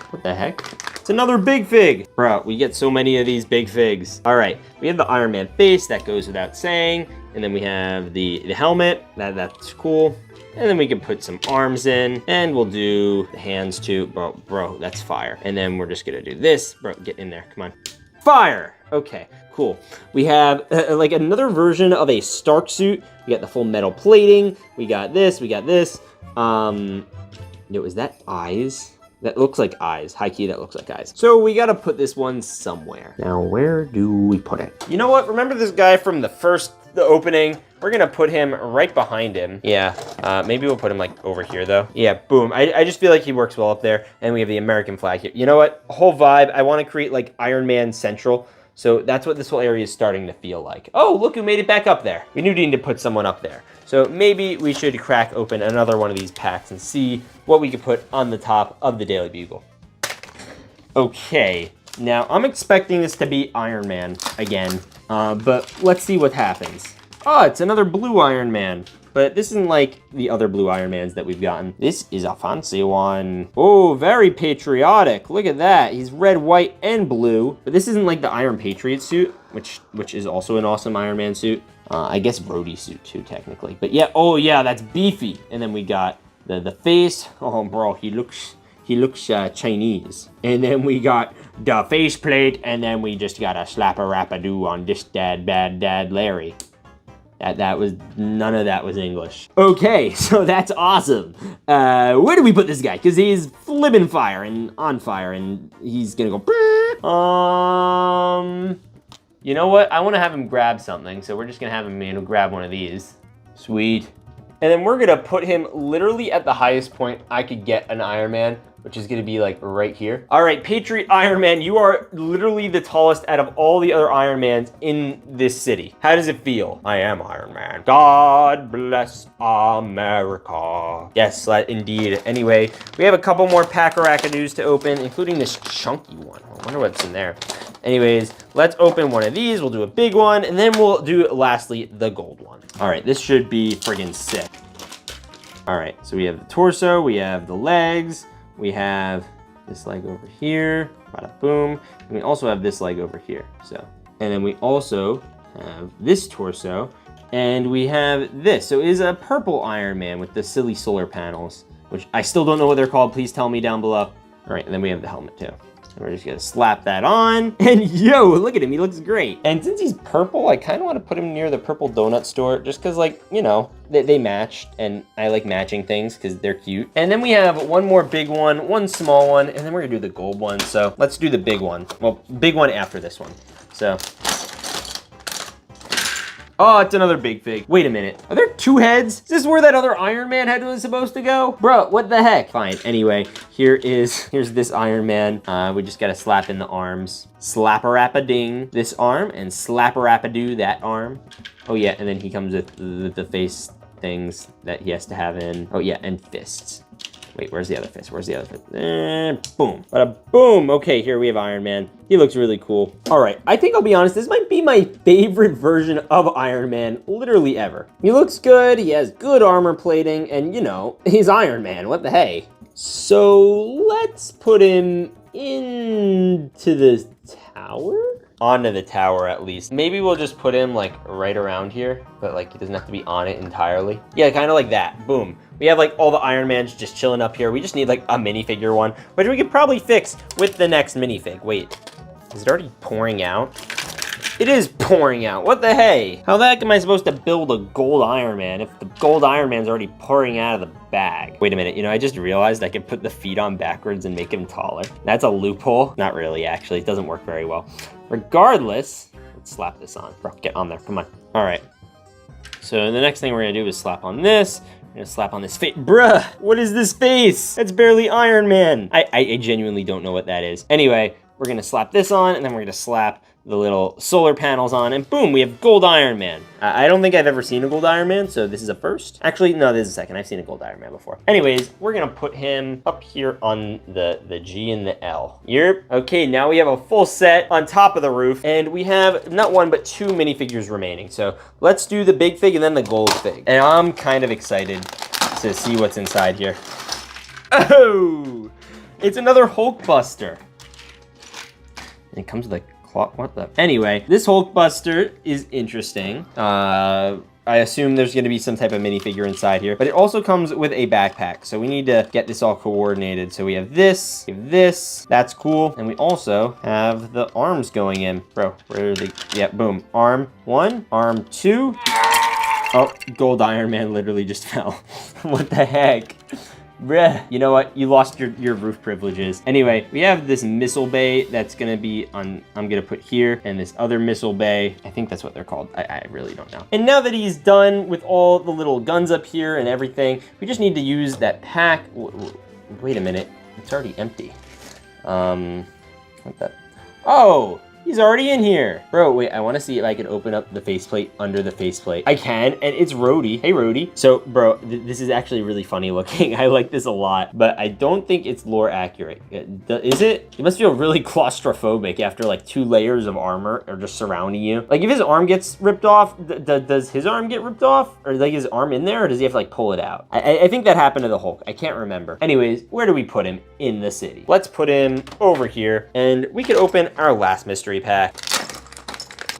What the heck? It's another big fig. Bro, we get so many of these big figs. All right, we have the Iron Man face, that goes without saying. And then we have the helmet, that's cool. And then we can put some arms in, and we'll do the hands too. Bro, that's fire. And then we're just gonna do this. Bro, get in there, come on. Fire! Okay, cool. We have like another version of a Stark suit. We got the full metal plating. We got this, we got this. Yo, is that eyes? That looks like eyes. High key, that looks like eyes. So we gotta put this one somewhere. Now, where do we put it? You know what? Remember this guy from the opening? We're gonna put him right behind him. Yeah, maybe we'll put him like over here though. Yeah, boom. I just feel like he works well up there. And we have the American flag here. You know what? Whole vibe. I wanna create like Iron Man Central. So that's what this whole area is starting to feel like. Oh, look who made it back up there. We knew we needed to put someone up there. So maybe we should crack open another one of these packs and see what we could put on the top of the Daily Bugle. Okay, now I'm expecting this to be Iron Man again, but let's see what happens. Oh, it's another blue Iron Man, but this isn't like the other blue Iron Mans that we've gotten. This is a fancy one. Oh, very patriotic. Look at that. He's red, white, and blue, but this isn't like the Iron Patriot suit, which is also an awesome Iron Man suit. I guess Rhodey suit too, technically. But yeah, oh yeah, that's beefy. And then we got the face. Oh, bro, he looks Chinese. And then we got the faceplate, and then we just got a slap-a-rap-a-doo on this bad dad Larry. That was, none of that was English. Okay, so that's awesome. Where do we put this guy? Because he's flipping fire and on fire, and he's gonna go, you know what? I wanna have him grab something, so we're just gonna have him, grab one of these. Sweet. And then we're gonna put him literally at the highest point I could get an Iron Man, which is gonna be like right here. All right, Patriot Iron Man, you are literally the tallest out of all the other Iron Mans in this city. How does it feel? I am Iron Man. God bless America. Yes, indeed. Anyway, we have a couple more pack-a-rack-a-doos to open, including this chunky one. I wonder what's in there. Anyways, let's open one of these. We'll do a big one, and then we'll do, lastly, the gold one. All right, this should be friggin' sick. All right, so we have the torso, we have the legs, we have this leg over here, bada boom, and we also have this leg over here, so. And then we also have this torso, and we have this. So it is a purple Iron Man with the silly solar panels, which I still don't know what they're called. Please tell me down below. All right, and then we have the helmet too. And we're just gonna slap that on, and yo, look at him, he looks great. And since he's purple, I kind of want to put him near the purple donut store, just because, like, they match, and I like matching things because they're cute. And then we have one more big one small one, and then we're gonna do the gold one. So let's do the big one. Well, big one after this one. So. Oh, it's another big fig. Wait a minute. Are there two heads? Is this where that other Iron Man head was supposed to go? Bro, what the heck? Fine. Anyway, here's this Iron Man. We just gotta slap in the arms. Slap-a-rap-a-ding this arm, and slap-a-rap-a-doo that arm. Oh yeah, and then he comes with the face things that he has to have in. Oh yeah, and fists. Wait, where's the other fist? Where's the other fist? Boom. Bada boom. Okay, here we have Iron Man. He looks really cool. All right, I think I'll be honest, this might be my favorite version of Iron Man literally ever. He looks good, he has good armor plating, and he's Iron Man, what the hey? So let's put him into the tower? Onto the tower at least. Maybe we'll just put him like right around here, but like he doesn't have to be on it entirely. Yeah, kind of like that, boom. We have like all the Iron Mans just chilling up here. We just need like a minifigure one, which we could probably fix with the next minifig. Wait, is it already pouring out? It is pouring out, what the hey? How the heck am I supposed to build a gold Iron Man if the gold Iron Man's already pouring out of the bag? Wait a minute, I just realized I could put the feet on backwards and make him taller. That's a loophole. Not really, actually, it doesn't work very well. Regardless, let's slap this on. Bro, get on there, come on. All right, so the next thing we're gonna do is slap on this. We're gonna slap on this face. Bruh, what is this face? That's barely Iron Man. I genuinely don't know what that is. Anyway, we're gonna slap this on, and then we're gonna slap the little solar panels on, and boom, we have gold Iron Man. I don't think I've ever seen a gold Iron Man, so this is a first. Actually, no, this is a second. I've seen a gold Iron Man before. Anyways, we're gonna put him up here on the G and the L. Yep. Okay, now we have a full set on top of the roof, and we have not one, but two minifigures remaining. So let's do the big fig and then the gold fig. And I'm kind of excited to see what's inside here. Oh, it's another Hulkbuster. And it comes with like, what the? Anyway, this Hulkbuster is interesting. I assume there's gonna be some type of minifigure inside here, but it also comes with a backpack. So we need to get this all coordinated. So we have this, that's cool. And we also have the arms going in. Bro, where are they? Yeah, boom. Arm 1, arm 2. Oh, gold Iron Man literally just fell. What the heck? Bruh, you know what? You lost your roof privileges. Anyway, we have this missile bay that's gonna be on, I'm gonna put here, and this other missile bay. I think that's what they're called. I really don't know. And now that he's done with all the little guns up here and everything, we just need to use that pack. Wait a minute, it's already empty. What the? Oh! He's already in here. Bro, wait, I wanna see if I can open up the faceplate under the faceplate. I can, and it's Rhodey. Hey, Rhodey. So, bro, this is actually really funny looking. I like this a lot, but I don't think it's lore accurate. Is it? You must feel really claustrophobic after like 2 layers of armor are just surrounding you. Like if his arm gets ripped off, does his arm get ripped off? Or like his arm in there, or does he have to like pull it out? I think that happened to the Hulk. I can't remember. Anyways, where do we put him in the city? Let's put him over here, and we could open our last mystery pack.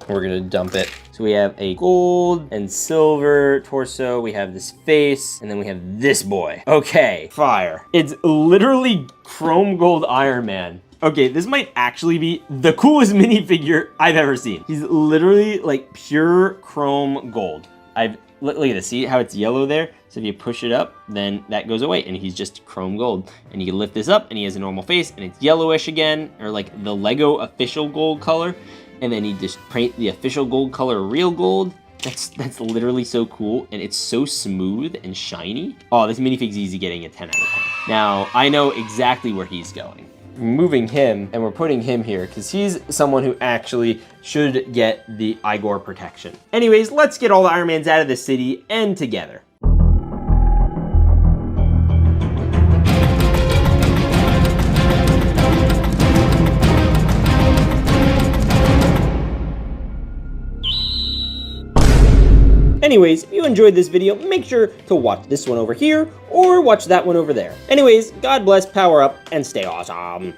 We're gonna dump it. So we have a gold and silver torso. We have this face, and then we have this boy. Okay, fire. It's literally chrome gold Iron Man. Okay, this might actually be the coolest minifigure I've ever seen. He's literally like pure chrome gold. Look at this, see how it's yellow there? So if you push it up, then that goes away and he's just chrome gold. And you can lift this up and he has a normal face and it's yellowish again, or like the Lego official gold color. And then you just paint the official gold color real gold. That's literally so cool, and it's so smooth and shiny. Oh, this minifigure's easy getting a 10 out of 10. Now, I know exactly where he's going. We're moving him, and we're putting him here, because he's someone who actually should get the Igor protection. Anyways, let's get all the Iron Mans out of the city and together. Anyways, if you enjoyed this video, make sure to watch this one over here or watch that one over there. Anyways, God bless, power up, and stay awesome.